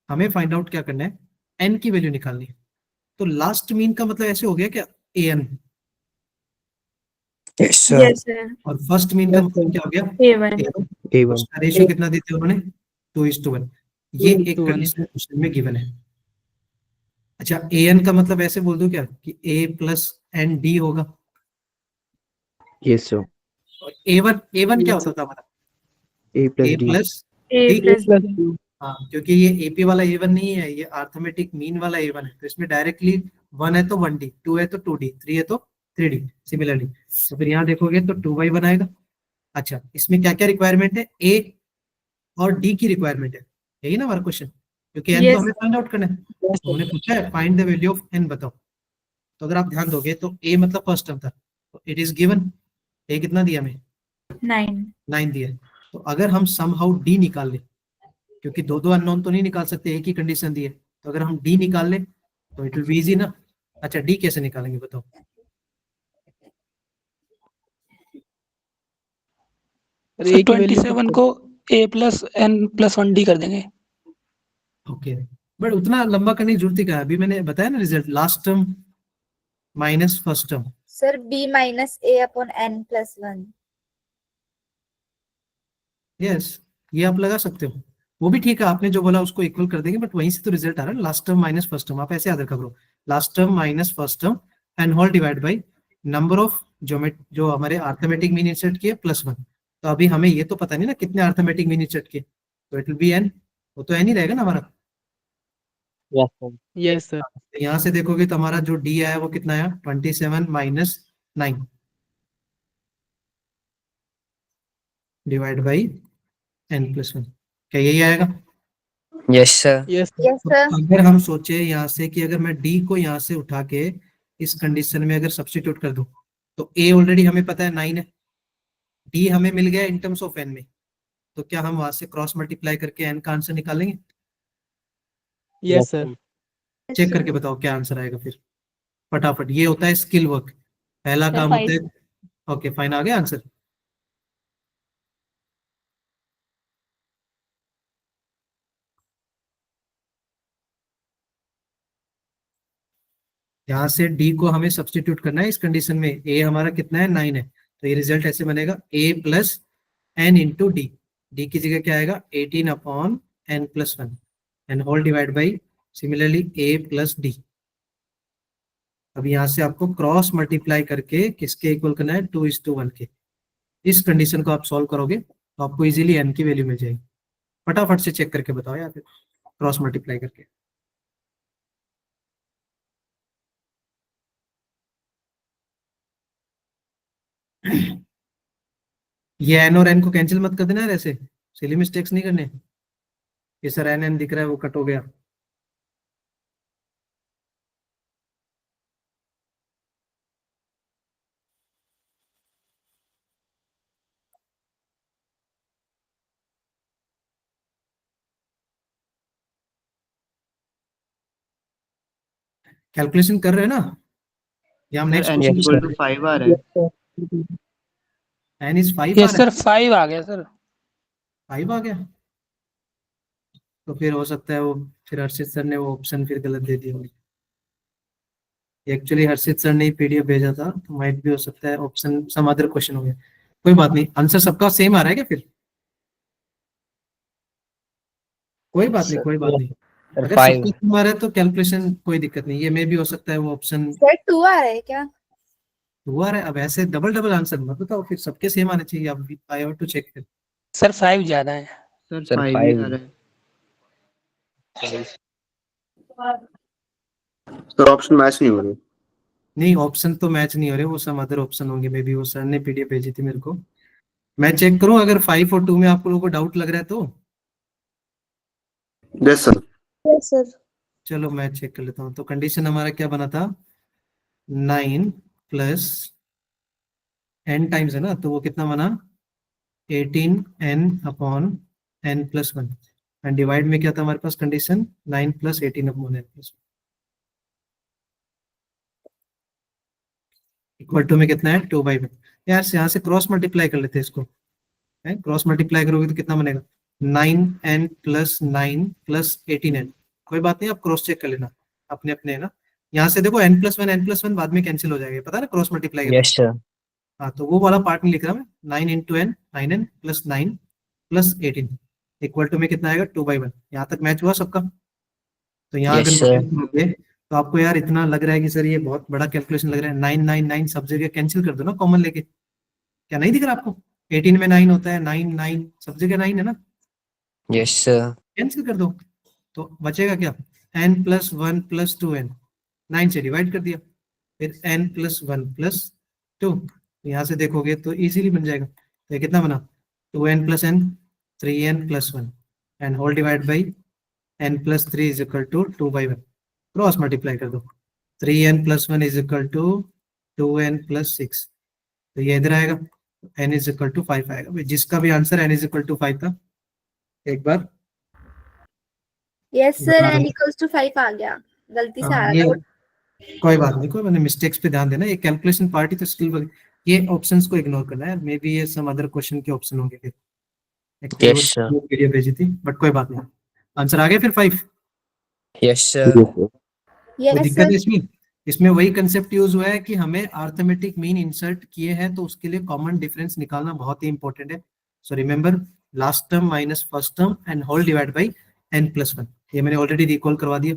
हमें फाइंड आउट क्या करना है, n की वैल्यू निकालनी है। तो लास्ट मीन का मतलब ऐसे हो गया क्या, an,
Yes, sir.
Yes, sir.
और फर्स्ट मीन का मतलब क्या हो गया,
A1.
A1।
A1.
उसका रेशियो कितना देते हैं उन्होंने, 2:1। ये एक
2:1।
कंडीशन क्वेश्चन में गिवन है। अच्छा, an का मतलब ऐसे बोल दो क्या कि a प्लस एन डी होगा,
Yes, sir.
और a1 क्या होता था हमारा,
A plus
a
D.
Plus
A
D।
plus
plus
B.
2
हाँ, क्योंकि ये एपी वाला A1 नहीं है, ये अर्थमेटिक मीन वाला A1 है, तो इसमें डायरेक्टली 1 है तो 1D, 2 है तो 2D, 3 है तो 3D। सिमिलरली तो फिर यहाँ देखोगे तो 2y बनाएगा। अच्छा, इसमें क्या क्या रिक्वायरमेंट है, A और D की रिक्वायरमेंट है, यही ना हमारा क्वेश्चन, क्योंकि n
Yes.
तो हमें फाइंड आउट करना है। तो हमने पूछा है find the value of n बताओ। तो अगर आप ध्यान दोगे तो A मतलब फर्स्ट टर्म था, तो इट इज गिवन, A कितना दिया हमें,
9.
9 दिया है। तो अगर हम समहाउ D निकाल लें, क्योंकि दो अननोन तो नहीं निकाल सकते, एक ही कंडीशन दी है, तो अगर हम D निकाल लें तो इट विल बी इजी ना। अच्छा, D कैसे निकालेंगे बताओ,
सर A की वैल्यू
27 को a plus n plus 1d कर देंगे।
ओके, बट उतना लंबा करने की जरूरत ही क्या है, अभी मैंने बताया ना result, last term minus first term.
Sir b minus a upon n plus 1।
Yes, ये आप लगा सकते हो, वो भी ठीक है, आपने जो बोला उसको इक्वल कर देंगे, बट वहीं से तो रिजल्ट आ रहा है, last term minus first term, आप ऐसे याद रखा करो, last term minus first term and whole divide by number of जो हमारे अर्थमेटिक मीन इंसर्ट किए प्लस 1। तो अभी हमें ये तो पता नहीं ना कितने अर्थमेटिक मीन इंसर्ट किए, तो इट विल बी n, वो तो n ही रहेगा ना हमारा।
Yes sir.
तो यहाँ से देखोगे तो हमारा जो d आया वो कितना आया, 27 minus 9 divide by n plus 1, क्या यही आएगा।
Yes, sir.
Yes
yes sir.
अगर हम सोचे यहाँ से कि अगर मैं d को यहाँ से उठा के इस कंडीशन में अगर सब्स्टिट्यूट कर दूं, तो a ऑलरेडी हमें पता है 9 है, d हमें मिल गया इन टर्म्स ऑफ n में, तो क्या हम वहां से क्रॉस मल्टीप्लाई करके n का आंसर निकालेंगे।
Yes sir.
चेक करके बताओ क्या आंसर आएगा फिर फटाफट, ये होता है स्किल वर्क, पहला
Sir,
काम होता है।
5.
ओके फाइन, आ गया आंसर। यहाँ से d को हमें सब्स्टिट्यूट करना है इस कंडीशन में, a हमारा कितना है 9 है, तो ये रिजल्ट ऐसे बनेगा a plus n into d, d की जगह क्या आएगा 18 upon n plus 1 and whole divide by similarly a plus d. अब यहाँ से आपको क्रॉस मल्टीप्लाई करके किसके इक्वल करना है, 2:1 के। इस कंडीशन को आप सॉल्व करोगे तो आपको इजीली n की वैल्यू मिल जाएगी। फटाफट से चेक करके बताओ यार, फिर क्रॉस मल्टीप्लाई करके। ये n और n को कैंसिल मत कर देना यार, ऐसे सिली मिस्टेक्स नहीं करने। ये सर n दिख रहा है वो कट हो गया। कैलकुलेशन कर रहे हैं ना, ये हम नेक्स्ट
n equal to 5 आ रहा है।
n इज 5
यस सर 5 आ गया सर।
5 आ गया, तो फिर हो सकता है वो, फिर हर्षित सर ने वो ऑप्शन फिर गलत दे दिया होगी। एक्चुअली हर्षित सर ने पीडीएफ भेजा था, तो माइट भी हो सकता है ऑप्शन सम अदर क्वेश्चन हो गया। कोई बात नहीं, आंसर सबका सेम आ रहा है क्या फिर, कोई बात नहीं, कोई बात नहीं।
Sir,
अगर
5.
सबका सेम आ रहा है तो कैलकुलेशन कोई दिक्कत नहीं, ये में भी हो सकता है वो ऑप्शन
सर 2 आ रहा है क्या।
हुआ है। अब ऐसे डबल डबल आंसर मत बताओ, फिर सबके सेम आने चाहिए, अब I have to check.
Sir 5 ज्यादा है।
सर
Sir,
5 ही
5.
आ रहा है।
सर ऑप्शन मैच नहीं हो रही।
नहीं, ऑप्शन तो मैच नहीं हो रहे, वो सब अदर ऑप्शन होंगे, मे बी वो सर ने पीडीएफ भेजी थी मेरे को। मैं चेक करूं अगर 5 और 2 में आप लोगों को डाउट लग रहा है तो?
Yes sir.
Yes, sir.
चलो मैं चेक कर लेता हूँ। तो कंडीशन हमारा क्या बना था, 9 प्लस n टाइम्स है ना, तो वो कितना बना, 18n upon n plus 1, and divide में क्या था हमारे पास condition, 9 plus 18 upon n plus 1 equal to में कितना है, 2/1। यार यहाँ से क्रॉस मल्टीप्लाई कर लेते हैं इसको, है क्रॉस मल्टीप्लाई करोगे तो कितना बनेगा, 9n प्लस 9 प्लस 18n। कोई बात नहीं, आप क्रॉस चेक कर लेना अपने अपने, है ना। यहाँ से देखो n+1 बाद में कैंसिल हो जाएगा, पता है ना, क्रॉस मल्टीप्लाई करना।
Yes, sir.
हाँ, तो वो वाला पार्ट नहीं लिख रहा मैं, 9 into n, 9n plus 9 plus 18 equal to में कितना आएगा, 2/1। यहाँ तक मैच हुआ सबका? तो यहाँ
Yes,
अगर
sir.
notice करोगे, तो आपको यार इतना लग रहा है कि सर ये बहुत बड़ा कैलकुलेशन लग रहा है, 9 सब जगह कैंसिल कर दो ना कॉमन लेके। क्या नहीं दिख रहा आपको, 18 में 9 होता है, 9 सब जगह 9 है ना,
Yes, sir.
कैंसिल कर दो। तो बचेगा क्या, n प्लस 1 प्लस 2n, 9 से डिवाइड कर दिया, फिर n प्लस 1 प्लस 2, यहाँ से देखोगे तो इजीली बन जाएगा। तो ये कितना बना, 2n plus n, 3n plus 1 and whole divide by n plus 3 is equal to 2/1। Cross multiply कर दो, 3n plus 1 is equal to 2n plus 6, तो ये इधर आएगा, n इज इक्वल टू 5 आएगा। जिसका भी answer n is equal to 5 था, एक बार
Yes, sir.
बता
N
दो।
equals to 5 आ गया, गलती से आ
हाँ,
रहा था।
ये कोई बात नहीं, कोई मैंने मिस्टेक्स पे ध्यान देना, ये कैलकुलेशन पार्टी तो स्किल, ये ऑप्शंस को इग्नोर करना है, मे बी ये सम अदर क्वेश्चन के ऑप्शन होंगे फिर। एक
Yes, sir.
वीडियो भेजी थी, बट कोई बात नहीं, आंसर आ गया फिर 5।
Yes, sir.
कोई
Yes,
दिक्कत
sir.
है इसमें? इसमें वही कंसेप्ट यूज हुआ है कि हमें अर्थमेटिक मीन इंसर्ट किए हैं, तो उसके लिए कॉमन डिफरेंस निकालना बहुत ही इंपॉर्टेंट है। So remember, last term minus first term and whole divide by n+1। ये मैंने ऑलरेडी रिकॉल करवा दिया,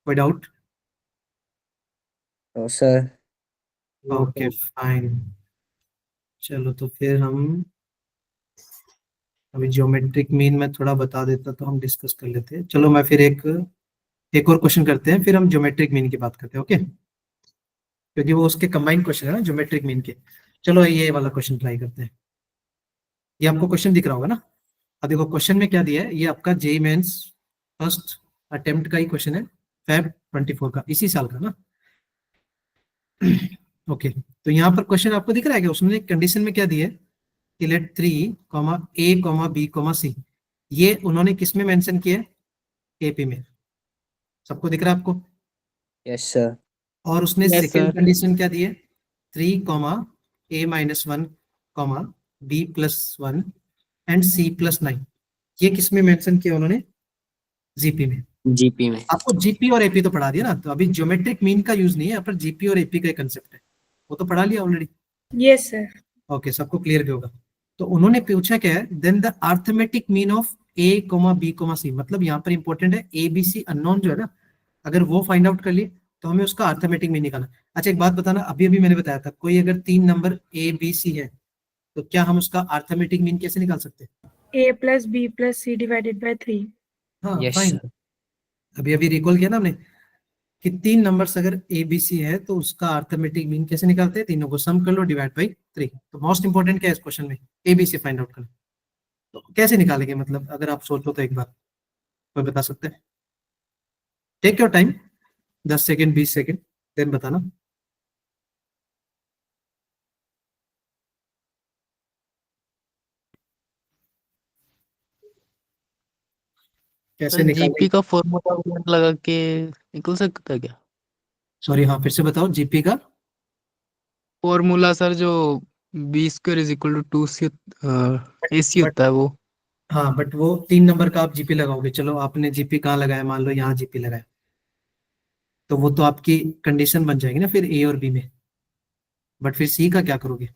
कोई doubt?
No, sir.
Okay fine. चलो तो फिर हम अभी ज्योमेट्रिक मीन में थोड़ा बता देता तो हम डिस्कस कर लेते हैं। चलो मैं फिर एक और क्वेश्चन करते हैं, फिर हम ज्योमेट्रिक मीन की बात करते हैं, ओके, क्योंकि वो उसके कंबाइंड क्वेश्चन है ना ज्योमेट्रिक मीन के। चलो ये वाला क्वेश्चन ट्राई करते हैं। ये आपको क्वेश्चन दिख रहा होगा ना। अब देखो क्वेश्चन में क्या दिया है, ये आपका जेईई मेंस फर्स्ट अटेम्प्ट का ही क्वेश्चन है, Feb 24 का, इसी साल का ना। ओके, तो यहाँ पर क्वेश्चन आपको दिख रहा है कि उसने कंडीशन में क्या दिया है कि लेट 3, A, B, C, ये उन्होंने किस में मेंशन किया है, एपी में। सबको दिख रहा है आपको?
Yes, sir.
और उसने
Yes,
सेकेंड
sir.
कंडीशन क्या दी है, 3, A-1, B+1 एंड C+9, ये किस में मेंशन किया उन्होंने, जीपी में।
GP में.
आपको जीपी और एपी तो पढ़ा दिया ना, तो अभी ज्योमेट्रिक मीन का यूज नहीं है, यहाँ पर जीपी और एपी का कंसेप्ट है, वो तो पढ़ा लिया ऑलरेडी।
Yes, sir.
ओके, सबको क्लियर भी होगा। तो उन्होंने पूछा क्या है, then the arithmetic mean of A, B, C, मतलब यहाँ पर इंपॉर्टेंट है ए बी सी अननोन जो है ना, अगर वो फाइंड आउट कर लिए तो हमें उसका अर्थमेटिक मीन निकालना। अच्छा एक बात बताना, अभी अभी मैंने बताया था, कोई अगर 3 नंबर A, B, C है तो क्या हम उसका अर्थमेटिक मीन कैसे निकाल सकते हैं?
A plus B plus C divided by 3.
हाँ
Yes,
फाइन,
sir.
अभी अभी रिकॉल किया ना हमने कि 3 नंबर्स अगर ए बी सी है तो उसका अर्थमेटिक मीन कैसे निकालते हैं, तीनों को सम कर लो डिवाइड बाई 3। तो मोस्ट इंपॉर्टेंट क्या है इस क्वेश्चन में, A B C find out करना। तो कैसे निकालेंगे, मतलब अगर आप सोचो तो एक बार कोई बता सकते हैं? Take your time, 10 second 20 second, then बताना। कैसे
सर
निकालेंगे?
जीपी का फॉर्मूला लगा के निकल सकता है क्या?
सॉरी, हाँ फिर से बताओ, जीपी का
फॉर्मूला सर जो B² is equal to 2C AC
but
होता है वो।
हाँ, बट वो 3 नंबर का आप जीपी लगाओगे, चलो आपने जीपी कहाँ लगाया, मान लो यहाँ जीपी लगाया, तो वो तो आपकी कंडीशन बन जाएगी ना फिर ए और बी में, बट फिर सी का क्या करोगे?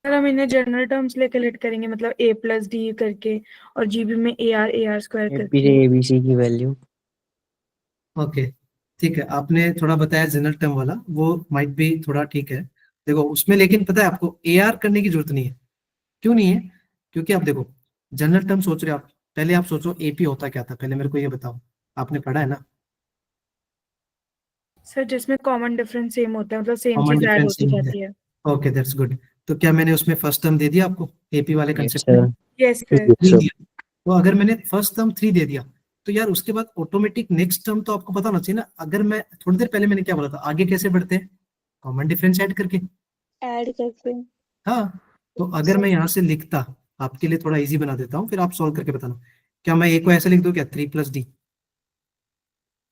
सर हम इन्हें जनरल टर्म्स लेके लेट करेंगे, मतलब A plus D करके, और GB में AR स्क्वायर
एपी
करके।
ABC की वैल्यू.
ओके ठीक है, आपने थोड़ा बताया जनरल टर्म वाला, वो माइट भी थोड़ा ठीक है। देखो उसमें लेकिन पता है आपको ए आर करने की जरूरत नहीं है। क्यों नहीं है? क्योंकि आप देखो जनरल टर्म सोच रहे हो आप, पहले आप सोचो एपी होता क्या था, पहले मेरे को ये बताओ, आपने पढ़ा है ना?
सर जिसमें कॉमन डिफरेंस सेम होता है, मतलब सेम
कॉमन
चीज ऐड
डिफरेंस
होती जाती है।
Okay that's good. तो क्या मैंने उसमें फर्स्ट टर्म दे दिया आपको एपी वाले
Yes,
कंसेप्ट में?
sir.
Yes sir.
Yes,
three
sir.
दिया। तो अगर मैंने फर्स्ट टर्म 3 दे दिया तो यार उसके बाद ऑटोमेटिक नेक्स्ट टर्म तो आपको पता होना चाहिए ना। अगर मैं थोड़ी देर पहले मैंने क्या बोला था, आगे कैसे बढ़ते हैं? कॉमन डिफरेंस ऐड करके।
ऐड करके।
हाँ, तो अगर मैं यहाँ से लिखता, आपके लिए थोड़ा इजी बना देता हूँ, फिर आप सॉल्व करके बताना। क्या मैं ए को ऐसे लिख दूं क्या, 3+d?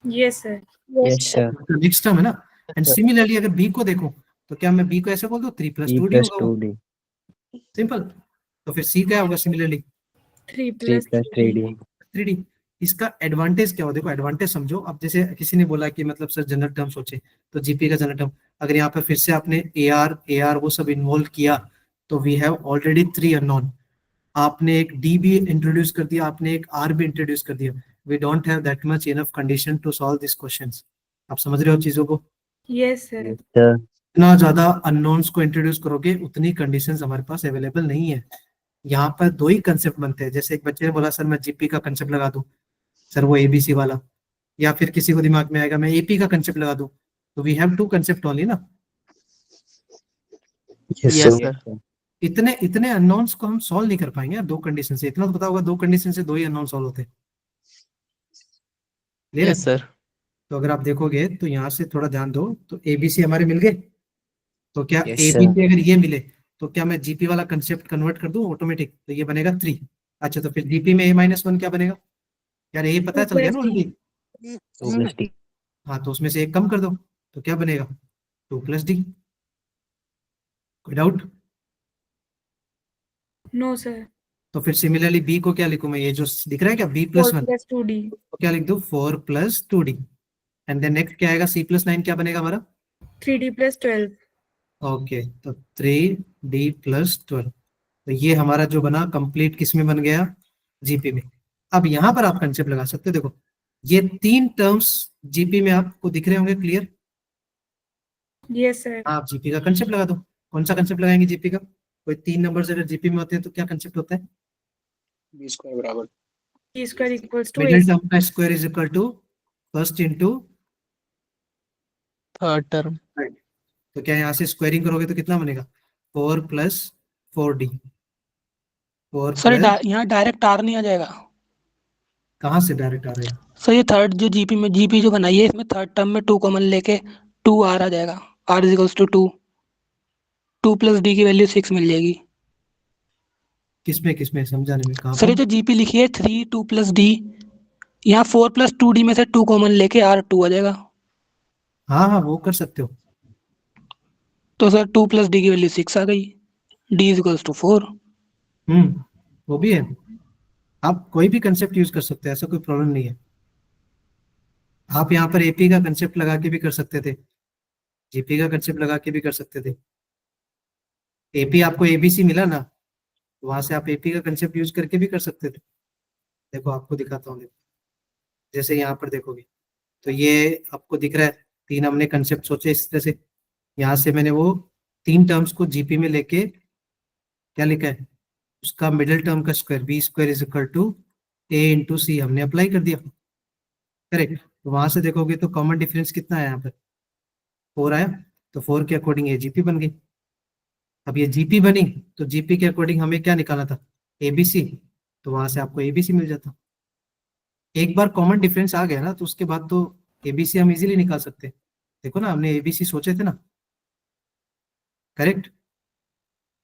Yes sir.
Yes, sir.
Next term है ना। एंड सिमिलरली अगर बी को देखो तो क्या मैं बी को ऐसे बोल दूं 3+2d
3 plus
होगा वो?
2D.
सिंपल। तो फिर सी क्या होगा similarly?
3
3
plus
plus 3D.
3d। इसका एडवांटेज क्या हो, देखो एडवांटेज समझो। अब जैसे किसी ने बोला कि मतलब सर जनरल टर्म सोचे, तो जीपी का जनरल टर्म अगर यहाँ पर फिर से आपने ए आर वो सब इन्वॉल्व किया तो वी हैव ऑलरेडी 3 अननोन। आपने एक डी भी इंट्रोड्यूस कर दिया, आपने एक आर भी इंट्रोड्यूस कर दिया। We don't have that much enough condition to solve this questions. आप समझ रहे हो चीजों को?
Yes sir.
Yes, sir.
जितना ज्यादा अननोन्स को इंट्रोड्यूस करोगे उतनी कंडीशंस हमारे पास अवेलेबल नहीं है। यहाँ पर दो ही कंसेप्ट बनते हैं। जैसे एक बच्चे ने बोला सर मैं जीपी का कंसेप्ट लगा दूं, सर वो एबीसी वाला, या फिर किसी को दिमाग में आएगा मैं एपी का कंसेप्ट लगा दूं। तो वी हैव 2 कंसेप्ट ओनली ना।
Yes,
Yes,
sir.
sir.
इतने इतने अननोन्स को हम सॉल्व नहीं कर पाएंगे यार 2 कंडीशन से। इतना तो पता होगा 2 कंडीशन से 2 ही अननोन सॉल्व होते हैं। Clear है?
Yes, sir.
तो अगर आप देखोगे तो यहाँ से थोड़ा ध्यान दो, तो एबीसी हमारे मिल गए। तो क्या
Yes, sir.
एबीसी अगर ये मिले तो क्या मैं जीपी वाला कंसेप्ट कन्वर्ट कर दूं ऑटोमेटिक, तो ये बनेगा 3। अच्छा, तो फिर जीपी में a-1 क्या बनेगा? यार ये पता चल गया ना ऑलरेडी।
2 plus D.
हाँ, तो उसमें से एक कम कर दो तो क्या बनेगा? 2+d। कोई डाउट?
No sir.
तो फिर सिमिलरली बी को क्या लिखूं मैं, ये जो दिख रहा है क्या
फोर
b+1,
प्लस 2D।
तो क्या लिख दूं 4+2d। एंड देन नेक्स्ट क्या आएगा, c+9 क्या बनेगा हमारा?
3D plus 12।
ओके, तो 3d+12। तो ये हमारा जो बना कंप्लीट किस में बन गया? जीपी में। अब यहाँ पर आप कंसेप्ट लगा सकते हो। देखो ये 3 टर्म्स जीपी में आपको दिख रहे होंगे, क्लियर?
Yes sir.
आप जीपी का कंसेप्ट लगा दो। कौन सा कंसेप्ट लगाएंगे जीपी का? कोई 3 नंबर्स अगर जीपी में होते हैं तो क्या कंसेप्ट होता है?
बी स्क्वायर बराबर
T square equals to
middle
AC।
Term का square is equal to first into.
Third term.
तो क्या यहाँ से स्क्वायरिंग करोगे तो कितना बनेगा? 4+4d। 4
सर
प्लस,
यहाँ डायरेक्ट आर नहीं आ जाएगा?
कहाँ से डायरेक्ट आ रहा है?
सर ये थर्ड जो जीपी जो बनाई है इसमें थर्ड टर्म में 2 कॉमन लेके 2 आर आ जाएगा। R is equals to 2 plus d की वैल्यू 6 मिल जाएगी।
किसमें किसमें समझाने में, कहाँ
सर ये
पर?
जो जीपी लिखी है 3 2 प्लस डी, यहाँ 4 प्लस 2D में से 2 कॉमन लेके आर 2 आ जाएगा।
हाँ हाँ, वो कर सकते हो।
तो सर 2 प्लस डी की वैल्यू 6 आ गई। D is equals to 4।
वो भी है। आप कोई भी कंसेप्ट यूज कर सकते हैं, ऐसा कोई प्रॉब्लम नहीं है। आप यहाँ पर एपी का कंसेप्ट लगा के भी कर सकते थे, जीपी का कंसेप्ट लगा के भी कर सकते थे। एपी आपको एबीसी मिला ना, तो वहां से आप एपी का कंसेप्ट यूज करके भी कर सकते थे। देखो आपको दिखाता हूँ। देखो जैसे यहाँ पर देखोगे तो ये आपको दिख रहा है 3 हमने कंसेप्ट सोचे इस तरह से। यहाँ से मैंने वो 3 टर्म्स को जीपी में लेके क्या लिखा है, उसका मिडिल टर्म का square B square is equal to A into C हमने अप्लाई कर दिया। करेक्ट। तो वहां से देखोगे तो कॉमन डिफरेंस कितना है यहाँ पर? 4 आया। तो 4 के अकॉर्डिंग ये जीपी बन गई। अब ये जीपी बनी तो जीपी के अकॉर्डिंग हमें क्या निकालना था? एबीसी। तो वहां से आपको एबीसी मिल जाता। एक बार कॉमन डिफरेंस आ गया ना तो उसके बाद तो एबीसी हम इजीली निकाल सकते हैं। देखो ना, हमने एबीसी सोचे थे ना। करेक्ट।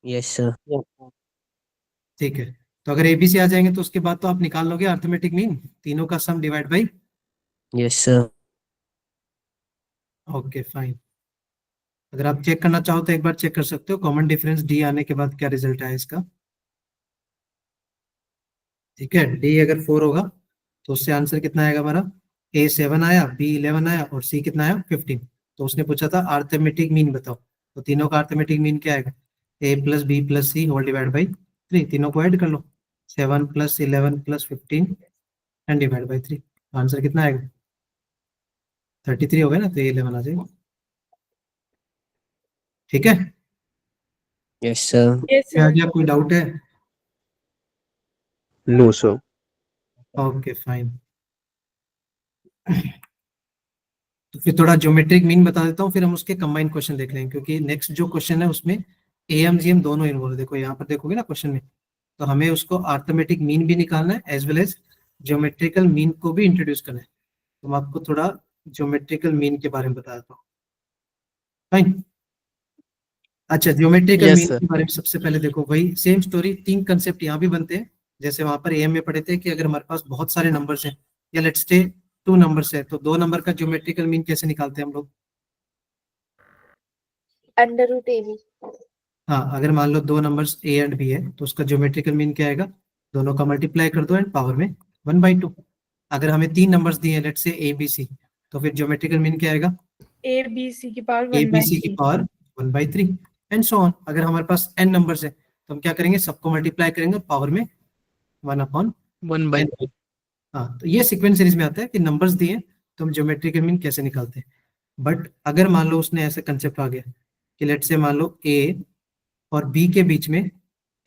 Yes, sir.
ठीक है। तो अगर एबीसी आ जाएंगे तो उसके बाद तो आप निकाल लोगे अर्थमेटिक मीन, तीनों का sum divide by.
Yes, sir.
Okay fine. अगर आप चेक करना चाहो तो एक बार चेक कर सकते हो कॉमन डिफरेंस डी आने के बाद क्या रिजल्ट आया इसका। ठीक है, डी अगर 4 होगा तो उससे आंसर कितना आएगा हमारा? ए 7 आया, बी 11 आया और सी कितना आया? 15। तो उसने पूछा था अर्थमेटिक मीन बताओ, तो तीनों का अर्थमेटिक मीन क्या आएगा? A plus B plus C whole divide by 3। तीनों को ऐड कर लो, 7 + 11 + 15 एंड डिवाइड बाई 3। आंसर कितना आएगा? 33 हो गया ना, तो ये 11 आ जाएगा। ठीक है,
Yes, sir.
यस
क्या
सर।
क्या कोई डाउट है?
No, sir.
Okay fine. तो फिर थोड़ा ज्योमेट्रिक मीन बता देता हूँ, फिर हम उसके कंबाइंड क्वेश्चन देख लेंगे, क्योंकि नेक्स्ट जो क्वेश्चन है उसमें एएम जीएम दोनों इन्वॉल्व है। देखो यहाँ पर देखोगे ना क्वेश्चन में, तो हमें उसको अर्थमेटिक मीन भी निकालना है as well as geometrical mean को भी इंट्रोड्यूस करना है। तो मैं आपको थोड़ा ज्योमेट्रिकल मीन के बारे में बता देता हूँ। फाइन। अच्छा, ज्योमेट्रिकल
Yes,
मीन
sir.
के बारे में सबसे पहले देखो, वही सेम स्टोरी, 3 कंसेप्ट यहाँ भी बनते हैं। जैसे वहां पर एम में पढ़े थे कि अगर हमारे पास बहुत सारे नंबर्स हैं, या लेट्स से 2 नंबर्स है, तो 2 नंबर का ज्योमेट्रिकल मीन कैसे निकालते हैं हम लोग?
Under root AB।
हाँ, अगर मान लो 2 नंबर्स ए एंड बी है, तो उसका ज्योमेट्रिकल मीन क्या आएगा? दोनों का मल्टीप्लाई कर दो एंड पावर में 1/2। अगर हमें 3 नंबर्स दिए हैं, लेट्स से ए बी सी, तो फिर ज्योमेट्रिकल मीन क्या आएगा?
ABC की पावर
ए बी सी की
1/3।
Power 1/3 and so on. अगर हमारे पास n नंबर्स है, तो हम क्या करेंगे? सबको मल्टीप्लाई करेंगे पावर में 1/n।
1/3.
हाँ, तो ये सीक्वेंस सीरीज में आता है कि नंबर्स दिए तो हम ज्योमेट्रिकल मीन कैसे निकालते हैं। बट अगर मान लो उसने ऐसे कंसेप्ट आ गया कि लेट्स से मान लो ए और बी के बीच में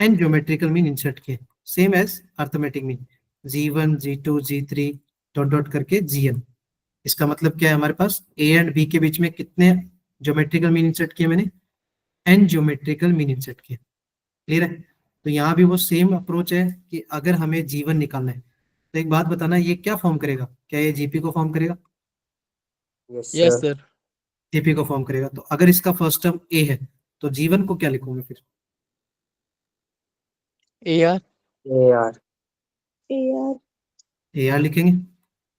n ज्योमेट्रिकल मीन इंसर्ट किए, same as arithmetic mean, G1 G2 G3 dot dot करके Gn। इसका मतलब क्या है? हमारे पास ए एंड बी के बीच में कितने ज्योमेट्रिकल मीन इंसर्ट किए मैंने? n ज्योमेट्रिकल मीन इंसर्ट किए। क्लियर है? तो यहाँ भी वो सेम अप्रोच है कि अगर हमें G1 निकालना है, तो एक बात बताना, ये क्या फॉर्म करेगा? क्या ये जीपी को फॉर्म करेगा?
Yes, sir.
जीपी को फॉर्म करेगा। तो अगर इसका फर्स्ट टर्म ए है, तो G1 को क्या लिखूंगा फिर?
AR.
AR
AR
A R लिखेंगे।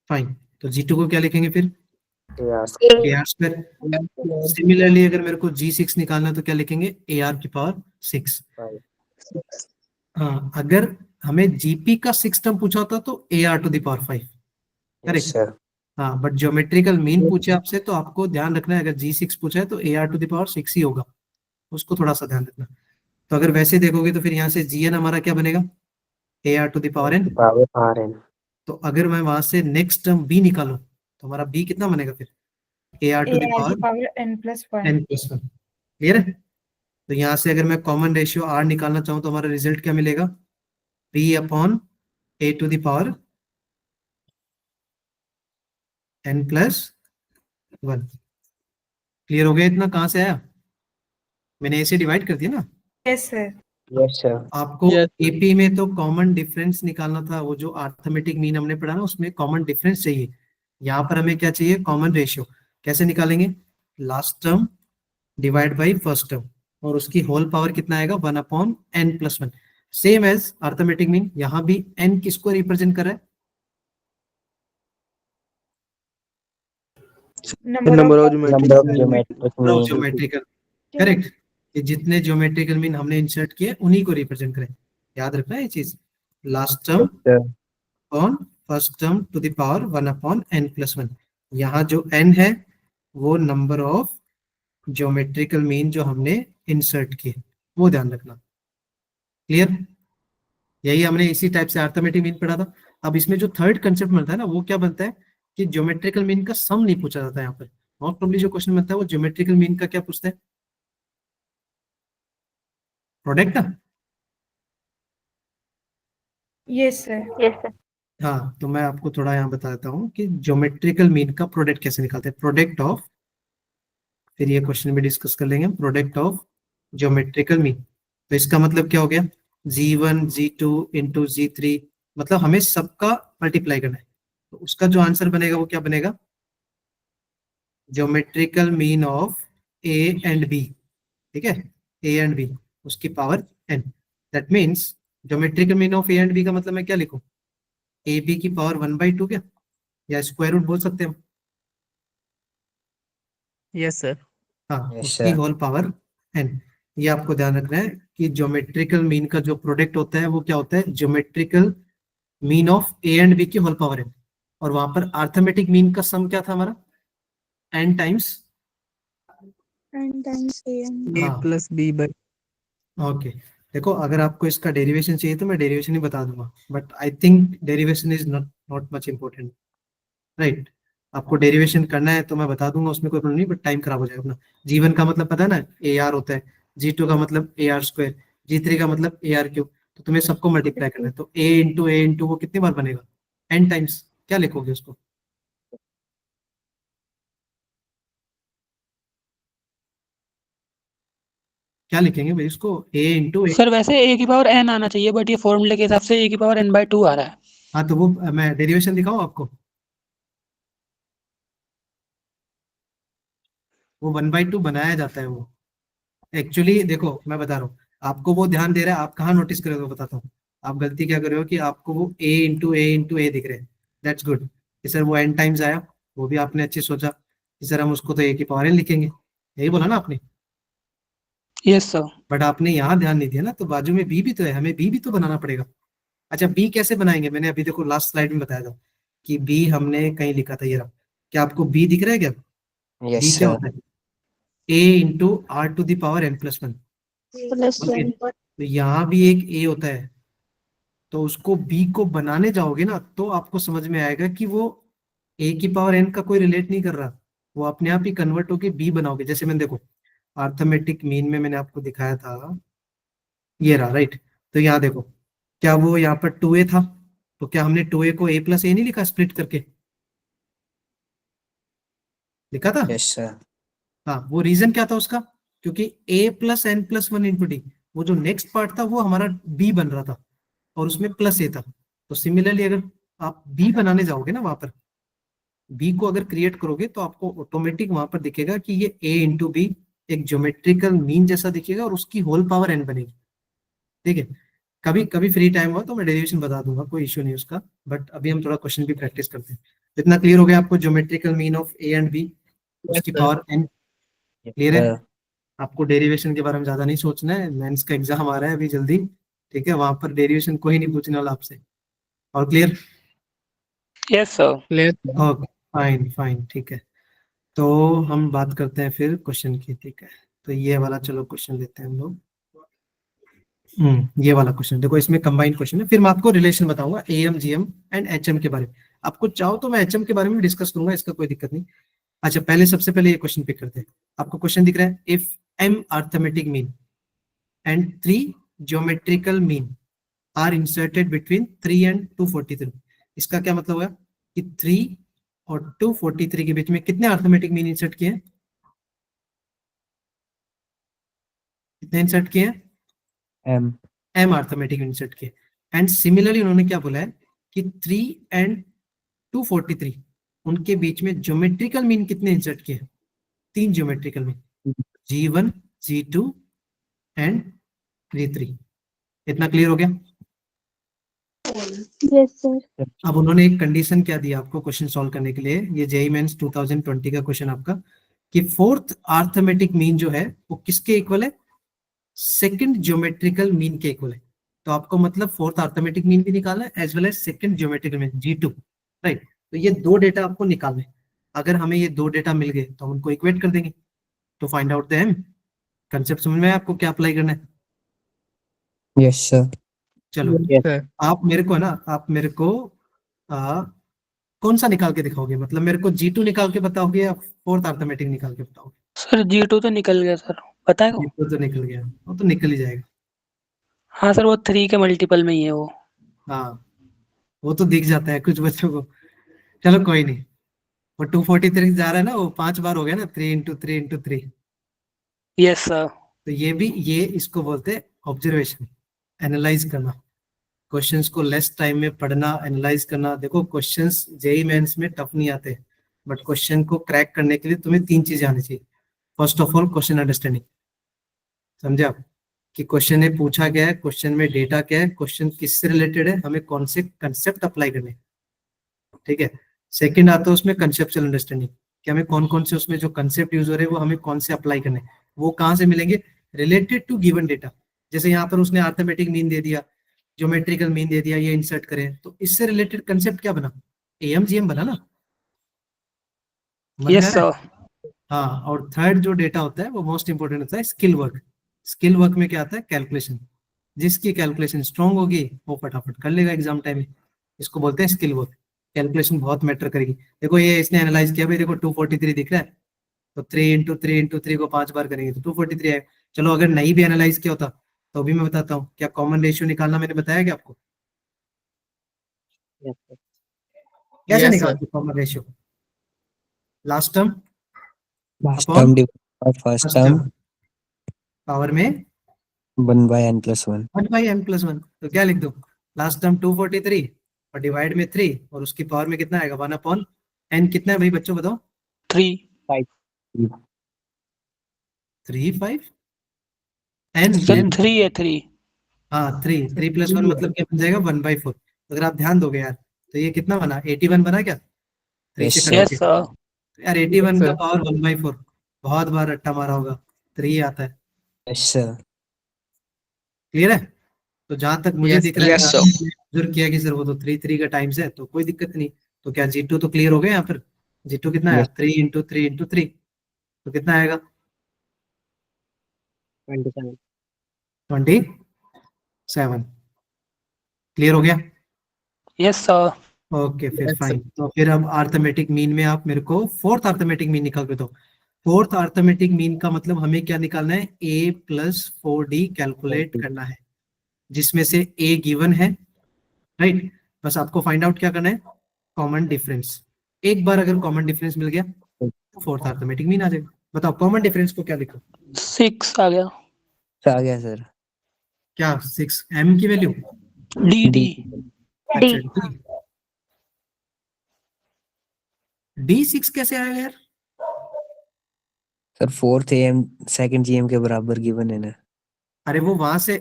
फाइन। तो G2 को क्या लिखेंगे फिर?
AR
A R square. Similarly अगर मेरे को G6 निकालना है, तो क्या लिखेंगे? ए आर की पावर 6। हाँ, अगर हमें जीपी का 6 टर्म पूछा होता तो a r to the power 5। Correct.
sir.
हाँ, बट ज्योमेट्रिकल मीन पूछे आपसे, तो आपको ध्यान रखना है, अगर G6 पूछा है तो a r to the power 6 ही होगा, उसको थोड़ा सा ध्यान रखना। तो अगर वैसे देखोगे तो फिर यहाँ से Gn हमारा क्या बनेगा? A r to the power n।
Power RN
तो अगर मैं वहां से नेक्स्ट टर्म बी निकालूं, तो हमारा बी कितना बनेगा फिर? A r to the
AR की
power
power n+1।
n+1। Clear है? तो यहाँ से अगर मैं कॉमन रेशियो आर निकालना चाहूँ, तो हमारा रिजल्ट क्या मिलेगा? B upon a to the power n+1। Clear हो गया? इतना कहाँ से आया? मैंने ए से डिवाइड कर दिया ना।
Yes sir.
yes sir.
आपको
Yes.
एपी में तो कॉमन डिफरेंस निकालना था, वो जो अर्थमेटिक मीन हमने पढ़ा ना, उसमें कॉमन डिफरेंस चाहिए। यहाँ पर हमें क्या चाहिए? Common ratio. कैसे निकालेंगे? Last term divide by first term, और उसकी होल पावर कितना आएगा? 1/n+1। Same as arithmetic mean, यहाँ भी n किसको रिप्रेजेंट कर रहा है?
Number of
Number of geometric mean.
Geometrical. Correct. कि जितने ज्योमेट्रिकल मीन हमने इंसर्ट किए उन्हीं को रिप्रेजेंट करें। याद रखना है ये चीज। Last term
Yes, sir.
On first term to the power 1/n+1। यहाँ जो n है वो नंबर ऑफ ज्योमेट्रिकल मीन जो हमने इंसर्ट किए, वो ध्यान रखना। क्लियर? यही हमने इसी टाइप से अर्थमेटिक मीन पढ़ा था। अब इसमें जो थर्ड कंसेप्ट बनता है ना, वो क्या बनता है कि ज्योमेट्रिकल मीन का सम नहीं पूछा जाता है। यहाँ पर मोस्ट प्रोबेबली जो क्वेश्चन बनता है वो ज्योमेट्रिकल मीन का क्या पूछता है? प्रोडक्ट ना।
Yes sir.
Yes, sir.
हाँ, तो मैं आपको थोड़ा यहाँ बता देता हूँ कि ज्योमेट्रिकल मीन का प्रोडक्ट कैसे निकालते हैं। प्रोडक्ट ऑफ, फिर ये क्वेश्चन में डिस्कस कर लेंगे, प्रोडक्ट ऑफ ज्योमेट्रिकल मीन। तो इसका मतलब क्या हो गया? G1 G2 इंटू G3, मतलब हमें सबका मल्टीप्लाई करना है। तो उसका जो आंसर बनेगा वो क्या बनेगा? Geometrical mean of a and b. ठीक है, ए एंड बी, उसकी power n। That means geometrical mean of a and b का मतलब मैं क्या लिखूं? ए बी की पावर 1/2 क्या, या स्क्वायर रूट बोल सकते हैं हम।
Yes, sir.
हाँ,
Yes,
उसकी
sir.
Whole power n। ये आपको ध्यान रखना है कि ज्योमेट्रिकल मीन का जो प्रोडक्ट होता है वो क्या होता है? Geometrical mean of a and b की होल पावर n। और वहां पर अर्थमेटिक मीन का सम क्या था हमारा? n times.
n times AN.
A
हाँ,
plus B by.
ओके। देखो, अगर आपको इसका डेरिवेशन चाहिए तो मैं डेरिवेशन ही बता दूंगा, but I think derivation is not much important, right? आपको डेरिवेशन करना है तो मैं बता दूंगा, उसमें कोई प्रॉब्लम नहीं, बट टाइम खराब हो जाएगा अपना। G1 का मतलब पता है ना, ए आर होता है। G2 का मतलब ए आर स्क्वायर। G3 का मतलब ए आर क्यूब। तो तुम्हें सबको मल्टीप्लाई करना है, तो ए इंटू वो कितनी बार बनेगा? n times. क्या लिखोगे उसको? क्या लिखेंगे भाई इसको, a इंटू ए।
सर वैसे a की पावर n आना चाहिए, बट ये फॉर्मूले के हिसाब से a की पावर n/2 आ रहा है।
हाँ तो वो मैं डेरिवेशन दिखाऊं आपको, वो 1/2 बनाया जाता है वो। एक्चुअली देखो मैं बता रहा हूँ आपको, वो ध्यान दे रहा है, आप कहाँ नोटिस करोगे वो बताता हूँ। आप गलती क्या कर रहे हो कि आपको वो a दिख रहे हैं। दैट्स गुड कि सर वो n टाइम्स आया, वो भी आपने अच्छी सोचा कि सर हम उसको तो a की पावर n लिखेंगे, यही बोला ना आपने।
Yes sir.
बट आपने यहाँ ध्यान नहीं दिया ना, तो बाजू में b भी तो है, हमें b भी तो बनाना पड़ेगा। अच्छा b कैसे बनाएंगे, मैंने अभी देखो लास्ट स्लाइड में बताया था कि b हमने कहीं लिखा था, ये रहा। क्या आपको b दिख रहा है क्या?
Yes,
b क्या
sir.
होता है? a into r to the power n+1।
Plus
okay,
1।
तो यहाँ भी एक a होता है, तो उसको b को बनाने जाओगे ना तो आपको समझ में आएगा कि वो a की पावर n का कोई रिलेट नहीं कर रहा, वो अपने आप ही कन्वर्ट होके b बनाओगे। जैसे मैंने देखो अर्थमेटिक मीन में मैंने आपको दिखाया था, ये रहा राइट। तो यहाँ देखो, क्या वो यहाँ पर 2a था, तो क्या हमने 2a को a प्लस ए नहीं लिखा स्प्लिट करके, लिखा था?
Yes, sir.
हाँ, वो रीजन क्या था उसका, क्योंकि a plus n plus one into d, वो जो नेक्स्ट पार्ट था वो हमारा b बन रहा था और उसमें प्लस a था। तो सिमिलरली अगर आप b बनाने जाओगे ना, वहां पर b को अगर क्रिएट करोगे तो आपको ऑटोमेटिक वहां पर दिखेगा कि ये a इंटू बी एक ज्योमेट्रिकल मीन जैसा दिखेगा और उसकी होल पावर n बनेगी। ठीक है, कभी कभी फ्री टाइम हुआ तो मैं डेरिवेशन बता दूंगा, कोई इश्यू नहीं उसका, बट अभी हम थोड़ा क्वेश्चन भी प्रैक्टिस करते हैं। इतना क्लियर हो गया आपको, geometrical mean of a and b, उसकी पावर n
Yes,
क्लियर है?
sir.
आपको डेरिवेशन के बारे में ज्यादा नहीं सोचना है, मेंस का एग्जाम आ रहा है अभी जल्दी, ठीक है, वहां पर डेरिवेशन कोई नहीं पूछने वाला आपसे। और clear?
Yes sir.
Clear.
Okay, fine fine, ठीक है। तो हम बात करते हैं फिर क्वेश्चन की, ठीक है। तो ये वाला चलो क्वेश्चन लेते हैं हम लोग। ये वाला क्वेश्चन देखो, इसमें कंबाइंड क्वेश्चन है, फिर मैं आपको रिलेशन बताऊंगा एम जीएम एंड एचएम के बारे में। आपको चाहो तो मैं एचएम के बारे में डिस्कस करूंगा, इसका कोई दिक्कत नहीं। अच्छा, पहले सबसे पहले ये क्वेश्चन पिक करते हैं। आपको क्वेश्चन दिख रहा है, if m arithmetic mean and 3 geometrical mean are inserted between 3 and 243। इसका क्या मतलब है कि 3 और 243 के बीच में कितने अर्थमेटिक मीन इंसर्ट किए हैं? कितने इंसर्ट किए हैं?
M.
m अर्थमेटिक इंसर्ट किए। एंड सिमिलरली उन्होंने क्या बोला है कि 3 एंड 243 उनके बीच में ज्योमेट्रिकल मीन कितने इंसर्ट किए? 3 geometrical mean, G1 G2 and G3। इतना क्लियर हो गया?
Yes sir.
अब उन्होंने एक कंडीशन क्या दिया आपको क्वेश्चन सॉल्व करने के लिए, ये जेईई मेंस 2020 का क्वेश्चन आपका, कि फोर्थ अर्थमेटिक मीन जो है वो किसके इक्वल है? सेकंड ज्योमेट्रिकल मीन के इक्वल है। तो आपको मतलब फोर्थ अर्थमेटिक मीन भी निकालना है as well as second geometrical mean G2, right. तो ये दो डेटा आपको निकालने हैं। अगर हमें ये दो डेटा मिल गए तो हम उनको इक्वेट कर देंगे तो find out the m. Concept समझ में आया आपको, क्या अप्लाई करना है?
Yes, sir.
चलो,
सर
आप मेरे को ना, आप मेरे को कौन सा निकाल के दिखाओगे, मतलब मेरे को G2 निकाल के बताओगे या फोर्थ अर्थमेटिक निकाल के बताओगे?
सर G2 तो निकल गया सर, पता है को?
G2 तो निकल गया, वो तो निकल ही जाएगा।
हाँ सर, वो 3 के मल्टीपल में ही है वो।
हाँ, वो तो दिख जाता है कुछ बच्चों को। चलो कोई नहीं, वो 243 जा रहा है ना, वो 5 बार हो गया ना, 3 × 3 × 3।
Yes sir.
तो ये भी, ये इसको बोलते हैं ऑब्जर्वेशन, एनालाइज करना, क्वेश्चंस को लेस टाइम में पढ़ना, एनालाइज करना। देखो क्वेश्चंस जेईई मेंस में टफ नहीं आते, बट क्वेश्चन को क्रैक करने के लिए तुम्हें 3 चीजें आनी चाहिए। First of all question understanding, समझे आप, कि क्वेश्चन में पूछा गया है, क्वेश्चन में डेटा क्या है, क्वेश्चन किससे रिलेटेड है, हमें कौन से कंसेप्ट अप्लाई करने, ठीक है। सेकंड आता है उसमें कंसेप्चुअल अंडरस्टैंडिंग, कि हमें कौन कौन से उसमें जो कंसेप्ट यूज हो रहे हैं वो हमें कौन से अप्लाई करने, वो कहाँ से मिलेंगे? Related to given data. जैसे यहाँ पर उसने अर्थमेटिक मीन दे दिया, ज्योमेट्रिकल मीन दे दिया, ये इंसर्ट करें, तो इससे रिलेटेड कंसेप्ट क्या बना? एएमजीएम बना ना, समझ में आ
यस
रहा है?
सर।
हाँ, और थर्ड जो डेटा होता है वो मोस्ट इंपोर्टेंट होता है स्किल वर्क। स्किल वर्क में क्या आता है? कैलकुलेशन। जिसकी कैलकुलेशन स्ट्रांग होगी वो फटाफट कर लेगा एग्जाम टाइम में, इसको बोलते हैं स्किल वर्क। कैलकुलेशन बहुत मैटर करेगी। देखो ये इसने एनालाइज किया भाई, देखो 243 दिख रहा है, तो 3 × 3 × 3 को 5 बार करेंगे तो 243 आएगा। चलो अगर नहीं भी एनालाइज किया होता तो भी मैं बताता हूँ, क्या कॉमन रेशियो निकालना मैंने बताया क्या आपको?
Yes, sir.
कैसे
Yes,
निकालते common ratio? Last term
Last
upon
term divided by first
first
term.
Term, power में
1/n+1.
1/n+1, तो क्या लिख दो, लास्ट टर्म 243 और डिवाइड में 3 और उसकी पावर में कितना आएगा 1/n, कितना है भाई बच्चों बताओ?
3
3 5 n
सर
n
3 है 3
हाँ 3 + 1 मतलब क्या बन जाएगा 1/4। अगर आप ध्यान दोगे यार तो ये कितना बना 81 बना क्या 3 से
Yes,
कट
यस
के?
सर
तो यार 81 का
sir.
पावर 1/4, बहुत बार रट्टा मारा होगा, 3 आता है।
Yes, sir.
क्लियर है? तो जहां तक मुझे
Yes,
दिख रहा है
yes,
जहाँ
sir.
तक मैंने observe किया कि सर वो तो 3 का टाइम्स है तो कोई दिक्कत नहीं। तो क्या G2 तो क्लियर हो गया यहाँ पर? G2 कितना है
Yes.
3 × 3 × 3, तो कितना आएगा
27.
27। क्लियर हो गया?
यस सर
ओके फिर
Yes, sir.
फाइन। तो फिर अब अर्थमेटिक मीन में आप मेरे को फोर्थ अर्थमेटिक मीन निकाल के दो। फोर्थ अर्थमेटिक मीन का मतलब हमें क्या निकालना है, a + 4d कैलकुलेट करना है, जिसमें से a गिवन है, राइट। बस आपको फाइंड आउट क्या करना है, कॉमन डिफरेंस। एक बार अगर कॉमन डिफरेंस मिल गया तो फोर्थ अर्थमेटिक मीन आ जाएगा। बताओ कॉमन डिफरेंस को क्या लिखो?
6 आ गया
आ गया सर.
क्या 6 m की वैल्यू?
डी डी
अच्छा d 6 कैसे आएगा यार?
Sir 4th AM 2nd GM के बराबर गिवन है ना.
अरे वो वहां से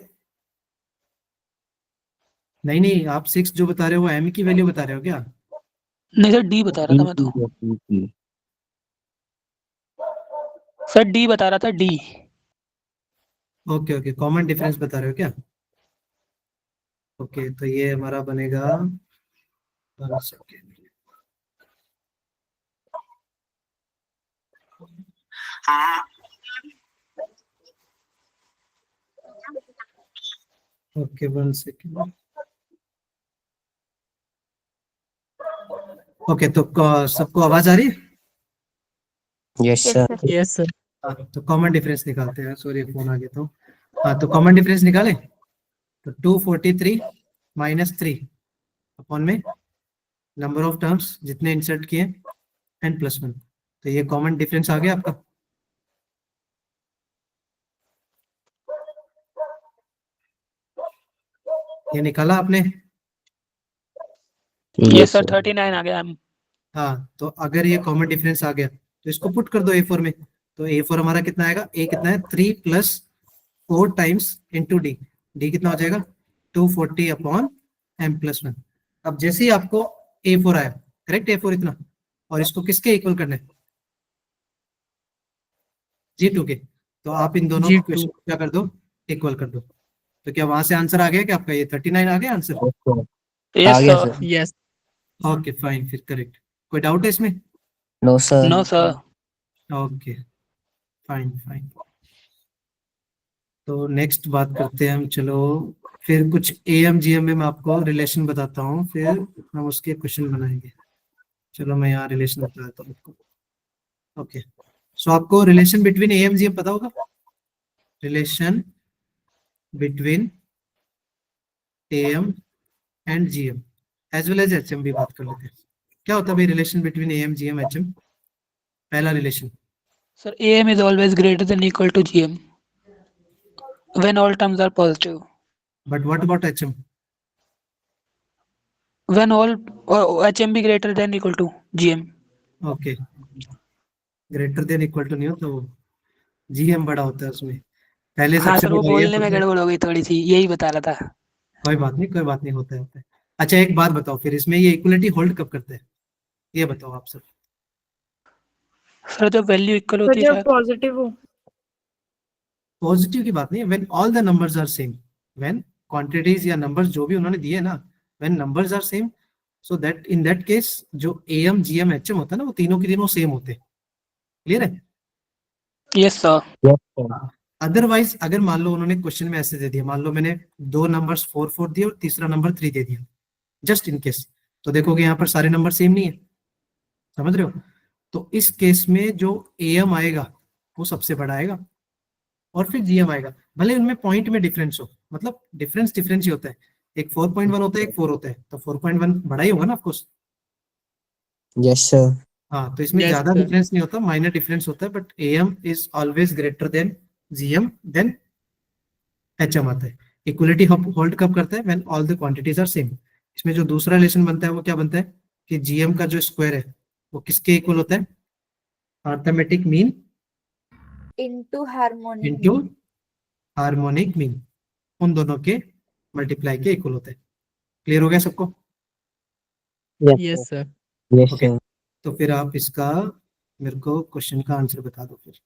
नहीं, आप 6 जो बता रहे हो वो m की वैल्यू बता रहे हो क्या?
नहीं सर डी बता रहा था मैं तो सर डी बता रहा था डी
ओके कॉमन डिफरेंस बता रहे हो क्या? ओके तो ये हमारा बनेगा, one second. Okay 1 second. Okay तो सबको आवाज आ रही है?
Yes, sir.
Yes, sir.
हाँ, तो कॉमन डिफरेंस निकालते हैं। सॉरी फोन आ गया तो। हाँ तो कॉमन डिफरेंस निकाले तो 243 - 3 अपॉन में नंबर ऑफ टर्म्स जितने इंसर्ट किए n+1, तो ये कॉमन डिफरेंस आ गया आपका। ये निकाला आपने?
ये सर 39 आ गया
हाँ तो अगर ये कॉमन डिफरेंस आ गया तो इसको पुट कर दो A4 में। तो A4 हमारा कितना आएगा, A कितना है 3 + 4 टाइम्स इंटू डी। डी कितना हो जाएगा 240 अपॉन m+1। अब जैसे ही आपको A4 आया, करेक्ट A4 इतना, और इसको किसके इक्वल करना है, G2 के, तो आप इन दोनों
G2.
क्वेश्चन को क्या कर दो, इक्वल कर दो। तो क्या वहां से आंसर आ गया क्या आपका, ये 39 आ गया आंसर?
यस
आ गया
सर
सर.
Yes.
ओके फाइन, फिर करेक्ट। कोई डाउट है इसमें?
No, sir.
No sir
okay fine. तो नेक्स्ट बात करते हैं हम, चलो फिर कुछ AMGM में मैं आपको रिलेशन बताता हूँ, फिर हम उसके क्वेश्चन बनाएंगे। चलो मैं यहाँ रिलेशन बताता हूँ आपको। ओके सो आपको रिलेशन बिटवीन AMGM पता होगा, relation between AM and GM as well as HM भी बात कर लेते हैं। क्या होता है भाई रिलेशन बिटवीन AMGM HM? पहला relation,
sir AM is always greater than equal to GM when all terms are positive
but what about HM?
when all HM be greater than equal to GM
okay greater than equal to नहीं हो तो GM बड़ा होता है उसमें, पहले
हाँ
सबसे
सर वो
बड़ा
बोलने
AM
में
होता है।
गड़बड़ हो गई थोड़ी सी यही बता रहा था
कोई बात नहीं होता है। अच्छा एक बात बताओ, फिर इसमें ये इक्वलिटी होल्ड कब करते हैं, ये बताओ आप सब।
सर जब वैल्यू इक्वल
तो
होती है
जब
शायद
पॉजिटिव हो,
पॉजिटिव की बात नहीं है, when all the numbers are same, when quantities या नंबर्स जो भी उन्होंने दिए ना, when numbers are same, so that in that case जो AM GM HM होता है ना, वो तीनों के तीनों सेम होते हैं। क्लियर है?
Yes sir
Yes, sir.
Otherwise अगर मान लो उन्होंने क्वेश्चन में ऐसे दे दिया, मान लो मैंने 2 नंबर्स 4 4 दिए और तीसरा नंबर 3 दे दिया, जस्ट इन केस, तो देखोगे यहाँ पर सारे नंबर सेम नहीं है, समझ रहे हो? तो इस केस में जो AM आएगा वो सबसे बड़ा आएगा और फिर GM आएगा, भले उनमें पॉइंट में डिफरेंस हो, मतलब डिफरेंस ही होता है, एक 4.1 होता है एक 4 होता है, तो 4.1 बड़ा ही होगा ना ऑफकोर्स।
Yes, sir.
हाँ तो इसमें
Yes,
ज्यादा
sir.
डिफरेंस नहीं होता, माइनर डिफरेंस होता है, but AM is always greater than GM then HM आता है। इक्वलिटी होल्ड कब करता है? When all the quantities are same. इसमें जो दूसरा रिलेशन बनता है वो क्या बनता है कि GM का जो स्क्वायर है वो किसके इक्वल होता है? Arithmetic mean
into harmonic
into
mean.
Harmonic mean, उन दोनों के मल्टीप्लाई के इक्वल होते हैं। क्लियर हो गया सबको?
Yes sir.
Yes,
Okay.
sir.
तो फिर आप इसका मेरे को क्वेश्चन का आंसर बता दो फिर।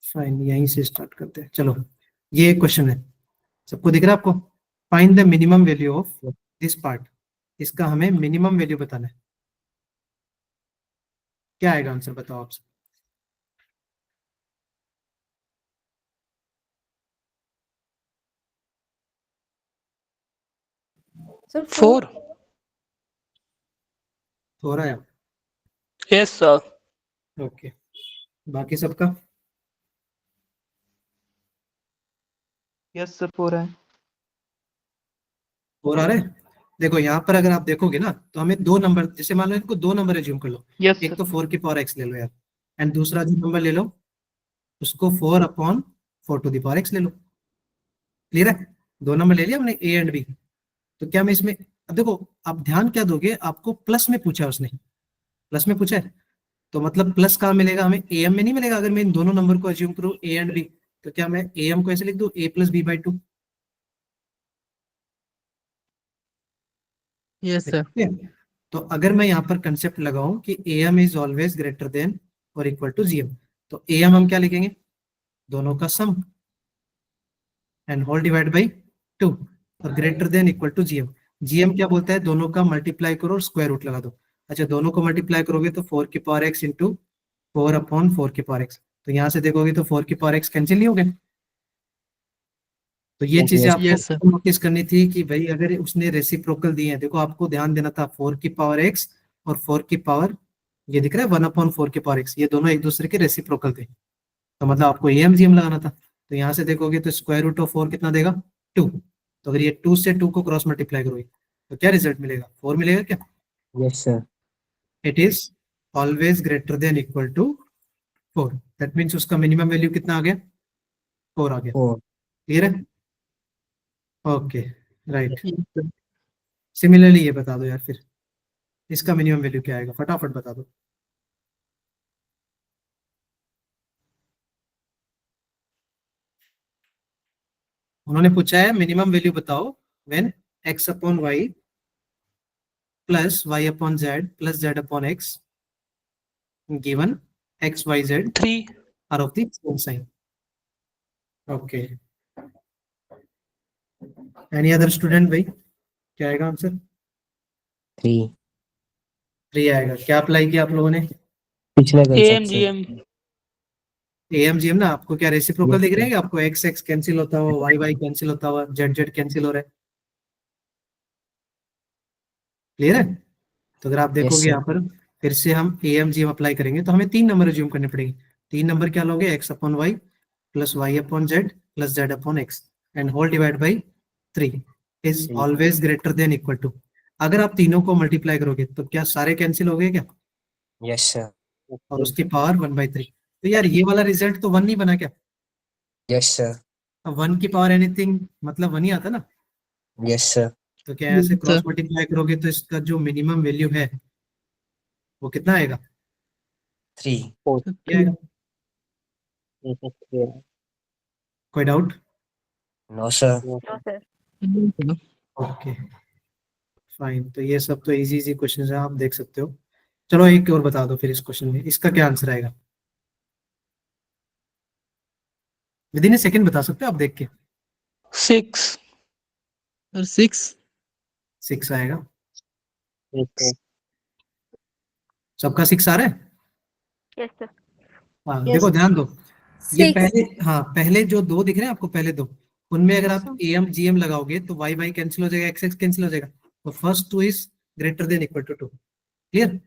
फाइन, यहीं से स्टार्ट करते हैं। चलो, ये क्वेश्चन है, सबको दिख रहा है आपको? Find the minimum value of this part. इसका हमें मिनिमम वैल्यू बताना है। क्या आएगा आंसर, बताओ आप सब।
Sir,
4.
हो रहा है?
Yes, sir.
ओके, बाकी सबका?
यस सर 4 है।
हो रहा है? देखो यहाँ पर अगर आप देखोगे ना तो हमें दो नंबर, जैसे मान लो इनको दो नंबर एज्यूम कर लो।
यस
एक तो 4 की पावर x ले लो यार, एंड दूसरा जो नंबर ले लो उसको 4/4 x ले लो। क्लियर है? दो नंबर ले लिया हमने a एंड b। तो क्या मैं इसमें, अब देखो आप ध्यान क्या दोगे, आपको प्लस में पूछा है उसने, प्लस में पूछा है तो मतलब प्लस कहाँ मिलेगा हमें? am में नहीं मिलेगा। अगर मैं इन दोनों नंबर को एज्यूम करूँ a एंड b, तो क्या मैं am को ऐसे लिख दूं a + b/2?
Yes sir.
ठीक है? तो अगर मैं यहाँ पर कंसेप्ट लगाऊं कि am is always greater than और इक्वल टू gm, तो am हम क्या लिखेंगे? दोनों का sum and whole divide by 2, और greater than equal to gm। gm क्या बोलता है? दोनों का मल्टीप्लाई करो और स्क्वायर रूट लगा दो। अच्छा, दोनों को मल्टीप्लाई करोगे तो 4 की पावर x इंटू 4/4 की पावर x। तो यहाँ से देखोगे तो 4 की पावर x कैंसिल नहीं हो गए? तो ये चीजें
Yes, sir.
आपको नोटिस करनी थी कि भाई अगर उसने रेसिप्रोकल दिए हैं, देखो आपको ध्यान देना था 4 की पावर x और 4 की पावर, ये दिख रहा है 1/4 की पावर x, ये दोनों एक दूसरे के रेसिप्रोकल थे। तो मतलब आपको am gm लगाना था। तो यहाँ से देखोगे तो स्क्वायर रूट ऑफ 4 कितना देगा? 2। तो अगर ये 2 से 2 को क्रॉस मल्टीप्लाई करोगे तो क्या रिजल्ट मिलेगा? 4 मिलेगा क्या?
Yes, sir.
It is always greater than equal to 4। That means उसका मिनिमम वैल्यू कितना आ गया? 4 आ गया।
4.
क्लियर है? Okay, right. सिमिलरली ये बता दो यार फिर, इसका मिनिमम वैल्यू क्या आएगा? फटाफट बता दो। उन्होंने पूछा है मिनिमम वैल्यू बताओ when x/y plus y/z plus z/x given x, y, z
3.
Are of the same sign. Okay, any other student भाई, क्या आएगा आंसर?
3.
3 आएगा। क्या अप्लाई किया आप लोगों ने?
पिछला concept, sir.
AMGM.
AMGM ना, आपको क्या रेसिप्रोकल दिख रहा है कि आपको x x कैंसिल होता हुआ, y y कैंसिल होता हुआ, z z कैंसिल हो रहा है? क्लियर है? तो अगर आप देखोगे
sir.
यहाँ पर फिर से हम AMGM अप्लाई करेंगे तो हमें 3 नंबर एज्यूम करने पड़ेंगे। 3 नंबर क्या लोगे? x/y plus y/z plus z/x and whole divide by 3 is always greater than equal to. अगर आप तीनों को मल्टीप्लाई करोगे तो क्या सारे कैंसिल हो गए क्या?
Yes, sir.
और उसकी पावर 1/3। तो यार ये वाला रिजल्ट तो 1 नहीं बना क्या?
Yes, sir.
अब 1 की पावर एनीथिंग मतलब 1 ही आता ना।
Yes, sir.
तो क्या ऐसे
Yes,
क्रॉस
sir.
मल्टीप्लाई करोगे तो इसका जो मिनिमम वैल्यू है वो कितना आएगा?
3.
क्या आएगा? कोई doubt?
No, sir.
Okay, fine. तो ये सब तो इजी इजी क्वेश्चन है, आप देख सकते हो। चलो एक और बता दो फिर इस क्वेश्चन में, इसका क्या आंसर आएगा? विद इन ए सेकंड बता सकते हो आप देख के।
6.
सर 6।
6 आएगा। सबका 6 आ रहा है?
Yes, sir.
हाँ,
Yes.
देखो ध्यान दो, ये
6.
पहले, हाँ पहले जो दो दिख रहे हैं आपको, पहले दो, उनमें अगर आप AM GM लगाओगे तो y y कैंसिल हो जाएगा, x x कैंसिल हो जाएगा। तो first 2 is greater than equal to 2। Clear?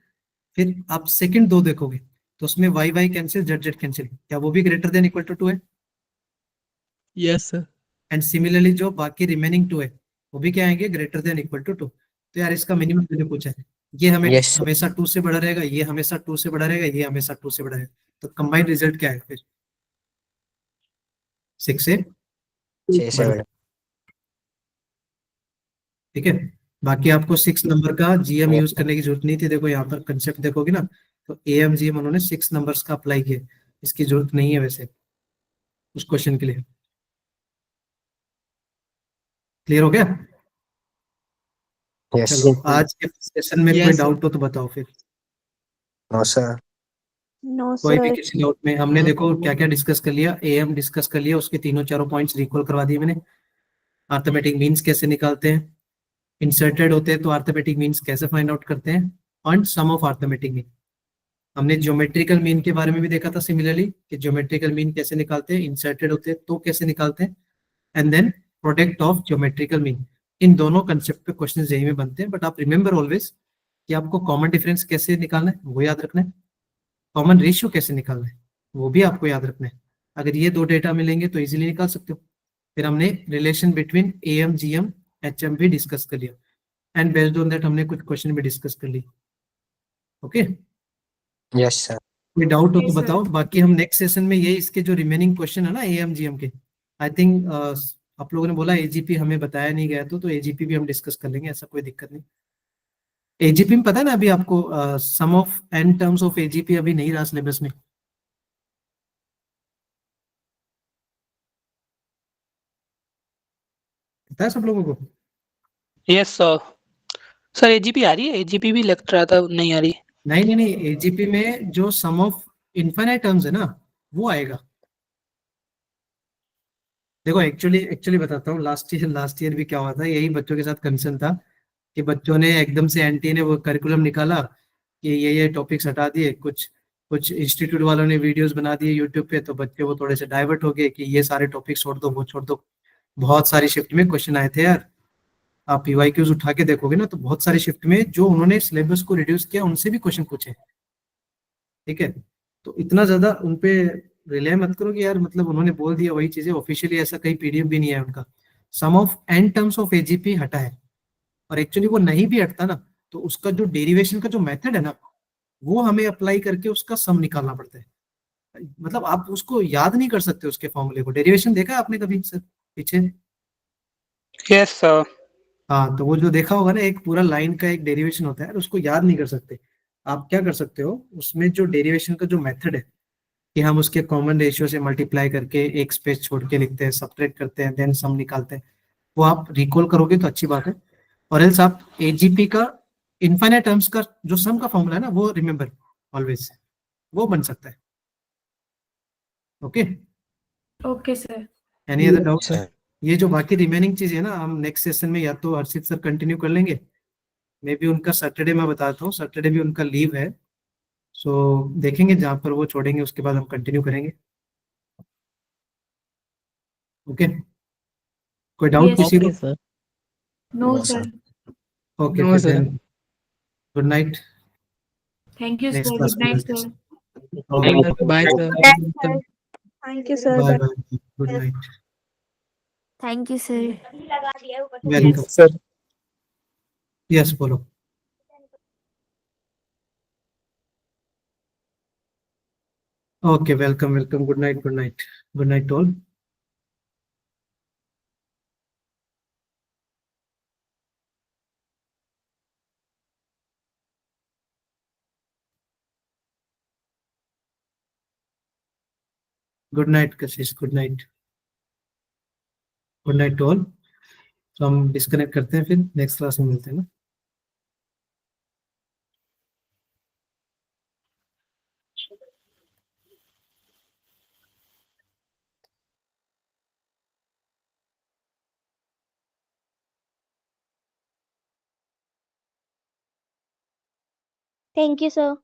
फिर आप सेकंड 2 देखोगे तो उसमें y y cancel, z z cancel, क्या वो भी ग्रेटर देन इक्वल टू 2 है?
Yes sir.
एंड सिमिलरली जो बाकी रिमेनिंग 2 है वो भी क्या आएंगे, ग्रेटर देन इक्वल टू 2। तो यार इसका मिनिमम मैंने पूछा है, ये हमें
Yes, sir.
हमेशा 2 से बड़ा रहेगा, ये हमेशा 2 से बड़ा रहेगा, ये हमेशा 2 से बड़ा रहेगा, तो कंबाइंड रिजल्ट क्या है फिर, 6 से
6 से
बड़ा।
बड़ा।
ठीक है, बाकी आपको 6 नंबर का जीएम यूज करने की जरूरत नहीं थी। देखो यहाँ पर कंसेप्ट देखोगे ना, तो एएम जीएम उन्होंने 6 नंबर्स का अप्लाई किया, इसकी जरूरत नहीं है वैसे उस क्वेश्चन के लिए। क्लियर हो गया?
Yes.
चलो आज के सेशन में कोई
Yes, sir.
डाउट हो तो बताओ फिर।
No, sir.
No,
कोई भी
sir.
किसी डाउट में, हमने देखो क्या क्या डिस्कस कर लिया, एएम डिस्कस कर लिया, उसके तीनों चारों पॉइंट्स रिकॉल करवा दिए मैंने। अर्थमेटिक मीन्स कैसे निकालते हैं, इंसर्टेड होते हैं तो अर्थमेटिक मीन्स कैसे फाइंड आउट करते हैं, और सम ऑफ अर्थमेटिक मीन। हमने ज्योमेट्रिकल मीन के बारे में भी देखा था सिमिलरली, कि ज्योमेट्रिकल मीन कैसे निकालते हैं, इंसर्टेड होते हैं तो कैसे निकालते हैं, and then product of geometrical mean. इन दोनों कंसेप्ट पे क्वेश्चन यही में बनते हैं, बट आप रिमेंबर ऑलवेज कि आपको कॉमन डिफरेंस कैसे निकालना है वो याद रखना है, कॉमन रेशियो कैसे निकालना है वो भी आपको याद रखना है। अगर ये दो डेटा मिलेंगे तो इजीली निकाल सकते हो। फिर हमने relation between am GM HM भी डिस्कस कर लिया, एंड बेस्ड ऑन दैट हमने कुछ क्वेश्चन भी डिस्कस कर ली। Okay,
Yes, sir.
कोई डाउट हो
Yes,
तो
sir.
बताओ, बाकी हम नेक्स्ट सेशन में ये इसके जो रिमेनिंग क्वेश्चन है ना एएम जीएम के, आई थिंक आप लोगों ने बोला एजीपी हमें बताया नहीं गया, तो एजीपी भी हम डिस्कस कर लेंगे, ऐसा कोई दिक्कत नहीं। एजीपी में पता है ना अभी आपको, sum of N terms of AGP अभी नहीं रहा सिलेबस में। पता है सब लोगों को?
Yes sir. सर एजीपी आ रही है, एजीपी भी लग रहा था नहीं आ रही।
नहीं नहीं नहीं, एजीपी में जो सम ऑफ इनफाइनाइट टर्म्स है ना वो आएगा। देखो एक्चुअली एक्चुअली बताता हूँ, लास्ट ईयर भी क्या हुआ था, यही बच्चों के साथ कंसर्न था कि बच्चों ने एकदम से एंटी ने वो करिकुलम निकाला कि ये टॉपिक्स हटा दिए, कुछ कुछ इंस्टीट्यूट वालों ने वीडियोस बना दिए यूट्यूब पे, तो बच्चे वो थोड़े से डाइवर्ट हो गए कि ये सारे टॉपिक छोड़ दो वो छोड़ दो। बहुत सारी शिफ्ट में क्वेश्चन आए थे यार, आप पीवाईक्यूज उठा के देखोगे ना तो बहुत सारी शिफ्ट में जो उन्होंने सिलेबस को रिड्यूस किया उनसे भी क्वेश्चन पूछे। ठीक है, तो इतना ज्यादा उनपे रिले मत करो कि यार मतलब उन्होंने बोल दिया वही चीजें, ऑफिशियली ऐसा कहीं पीडीएफ भी नहीं है उनका। Sum of N terms of AGP हटा है, और एक्चुअली वो नहीं भी हटता ना तो उसका जो डेरिवेशन का जो मेथड है ना वो हमें अप्लाई करके उसका सम निकालना पड़ता है। मतलब आप उसको याद नहीं कर सकते उसके फॉर्मूले को। डेरिवेशन देखा है आपने कभी सर पीछे?
Yes sir.
हाँ, तो वो जो देखा होगा ना, एक पूरा लाइन का एक डेरिवेशन होता है, उसको याद नहीं कर सकते। आप क्या कर सकते हो, उसमें जो डेरिवेशन का जो मेथड है कि हम उसके कॉमन रेशियो से मल्टीप्लाई करके एक स्पेस छोड़ के लिखते हैं, सब्ट्रैक्ट करते हैं, देन सम निकालते हैं, वो आप रिकॉल करोगे तो अच्छी बात है। और एल्स आप एजीपी का इनफाइनाइट टर्म्स का जो सम का फॉर्मूला है ना वो रिमेंबर ऑलवेज, वो बन सकता है। Okay,
Okay, sir.
Any other doubt?
Sir.
ये जो बाकी रिमेनिंग चीज है ना, हम नेक्स्ट सेशन में या तो हर्षित सर कंटिन्यू कर लेंगे, मे बी उनका सैटरडे मैं बताता हूँ, सैटरडे भी उनका लीव है, सो देखेंगे जहाँ पर वो छोड़ेंगे उसके बाद हम कंटिन्यू करेंगे। ओके, कोई डाउट
Yes,
किसी को?
Okay, sir.
No,
No,
sir.
sir.
Okay
No,
फिर
sir.
Then good night,
Thank you,
next
sir.
Class
Good
में
night,
मिलते
sir.
हैं।
Bye, sir.
Thank you, sir.
Bye bye, good night,
Thank you, sir.
Welcome.
Sir.
Yes बोलो। Okay, welcome welcome, good night good night, good night all. Good night Kashish, good night, good night all. तो हम disconnect करते हैं, फिर next class में मिलते हैं ना।
Thank you, sir.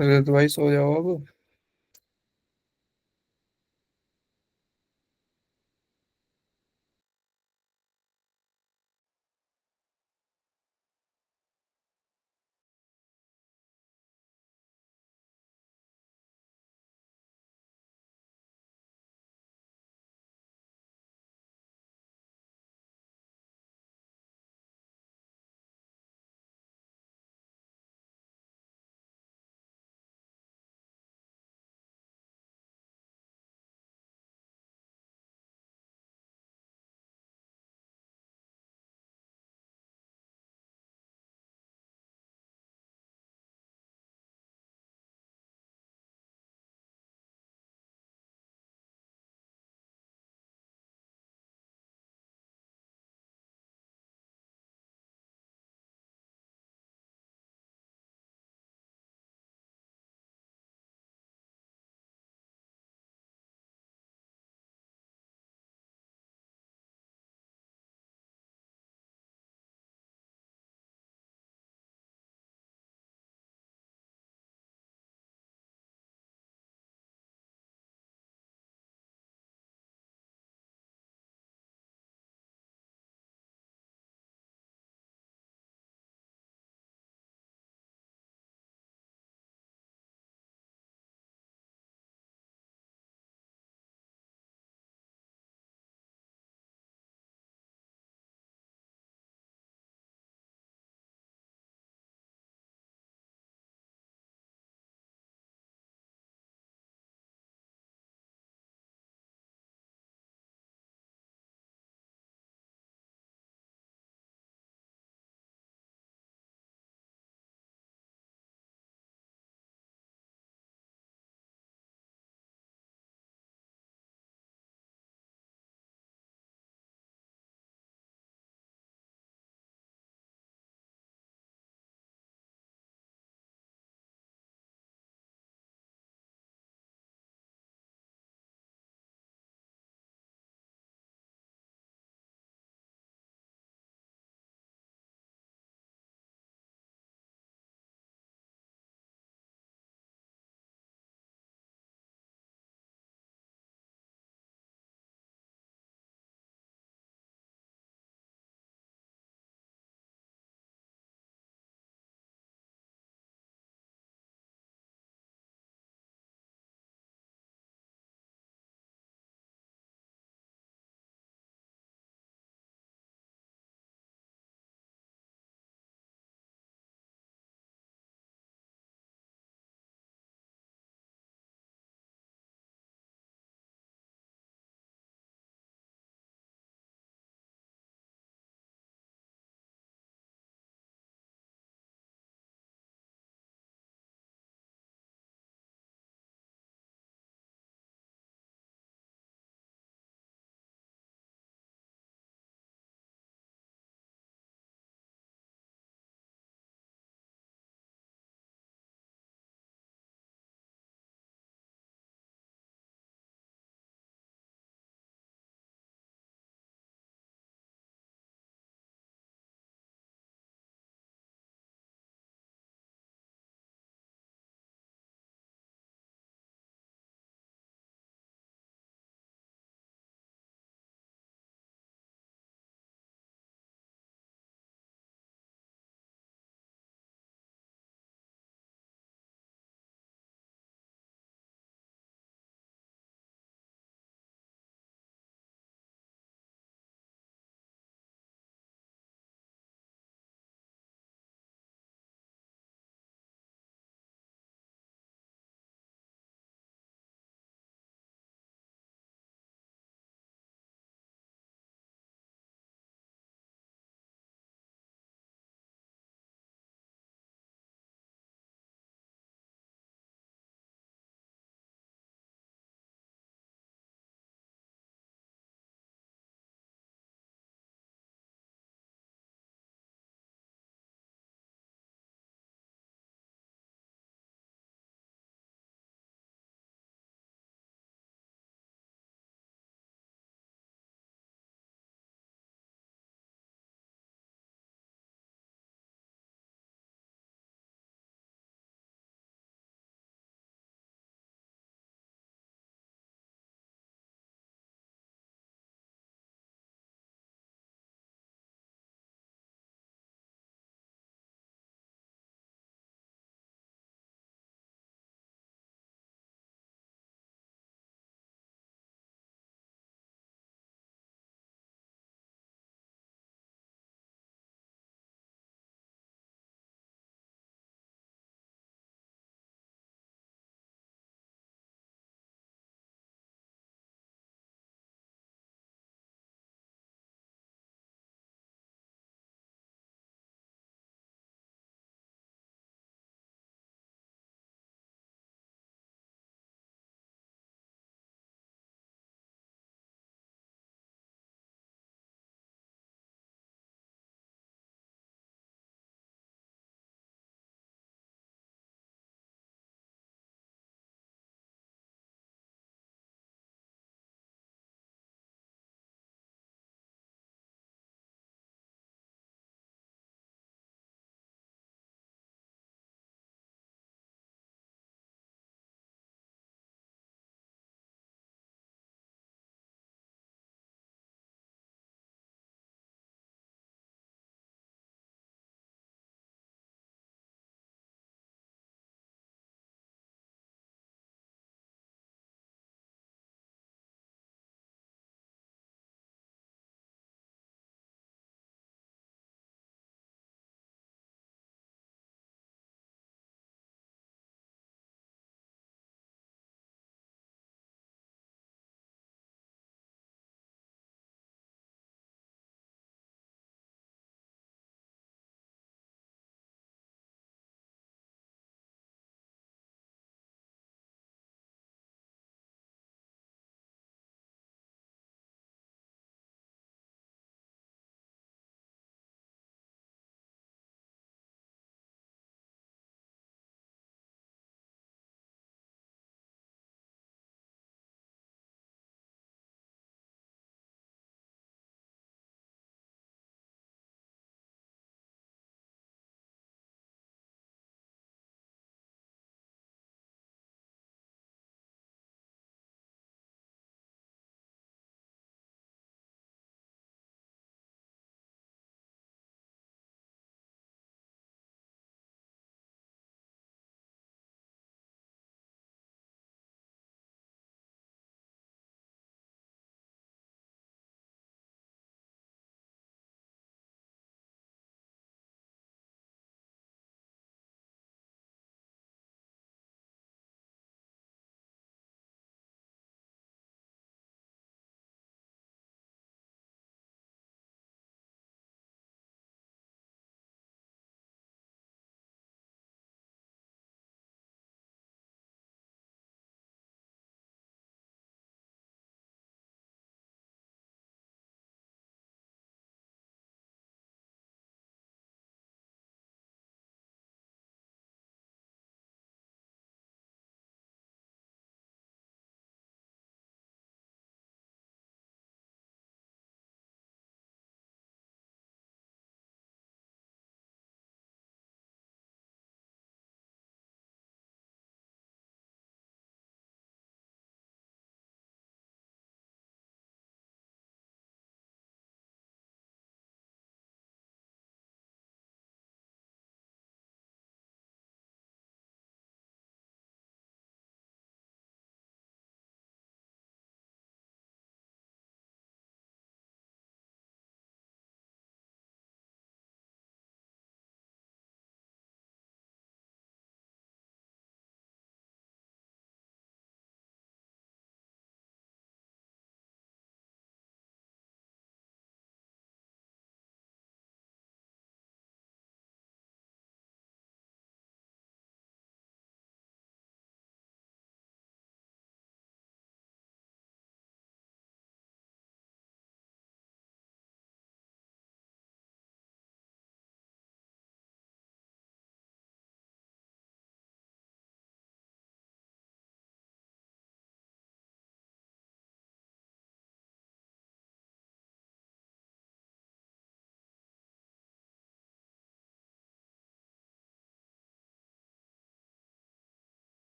अरे तो भाई सो जाओ अब।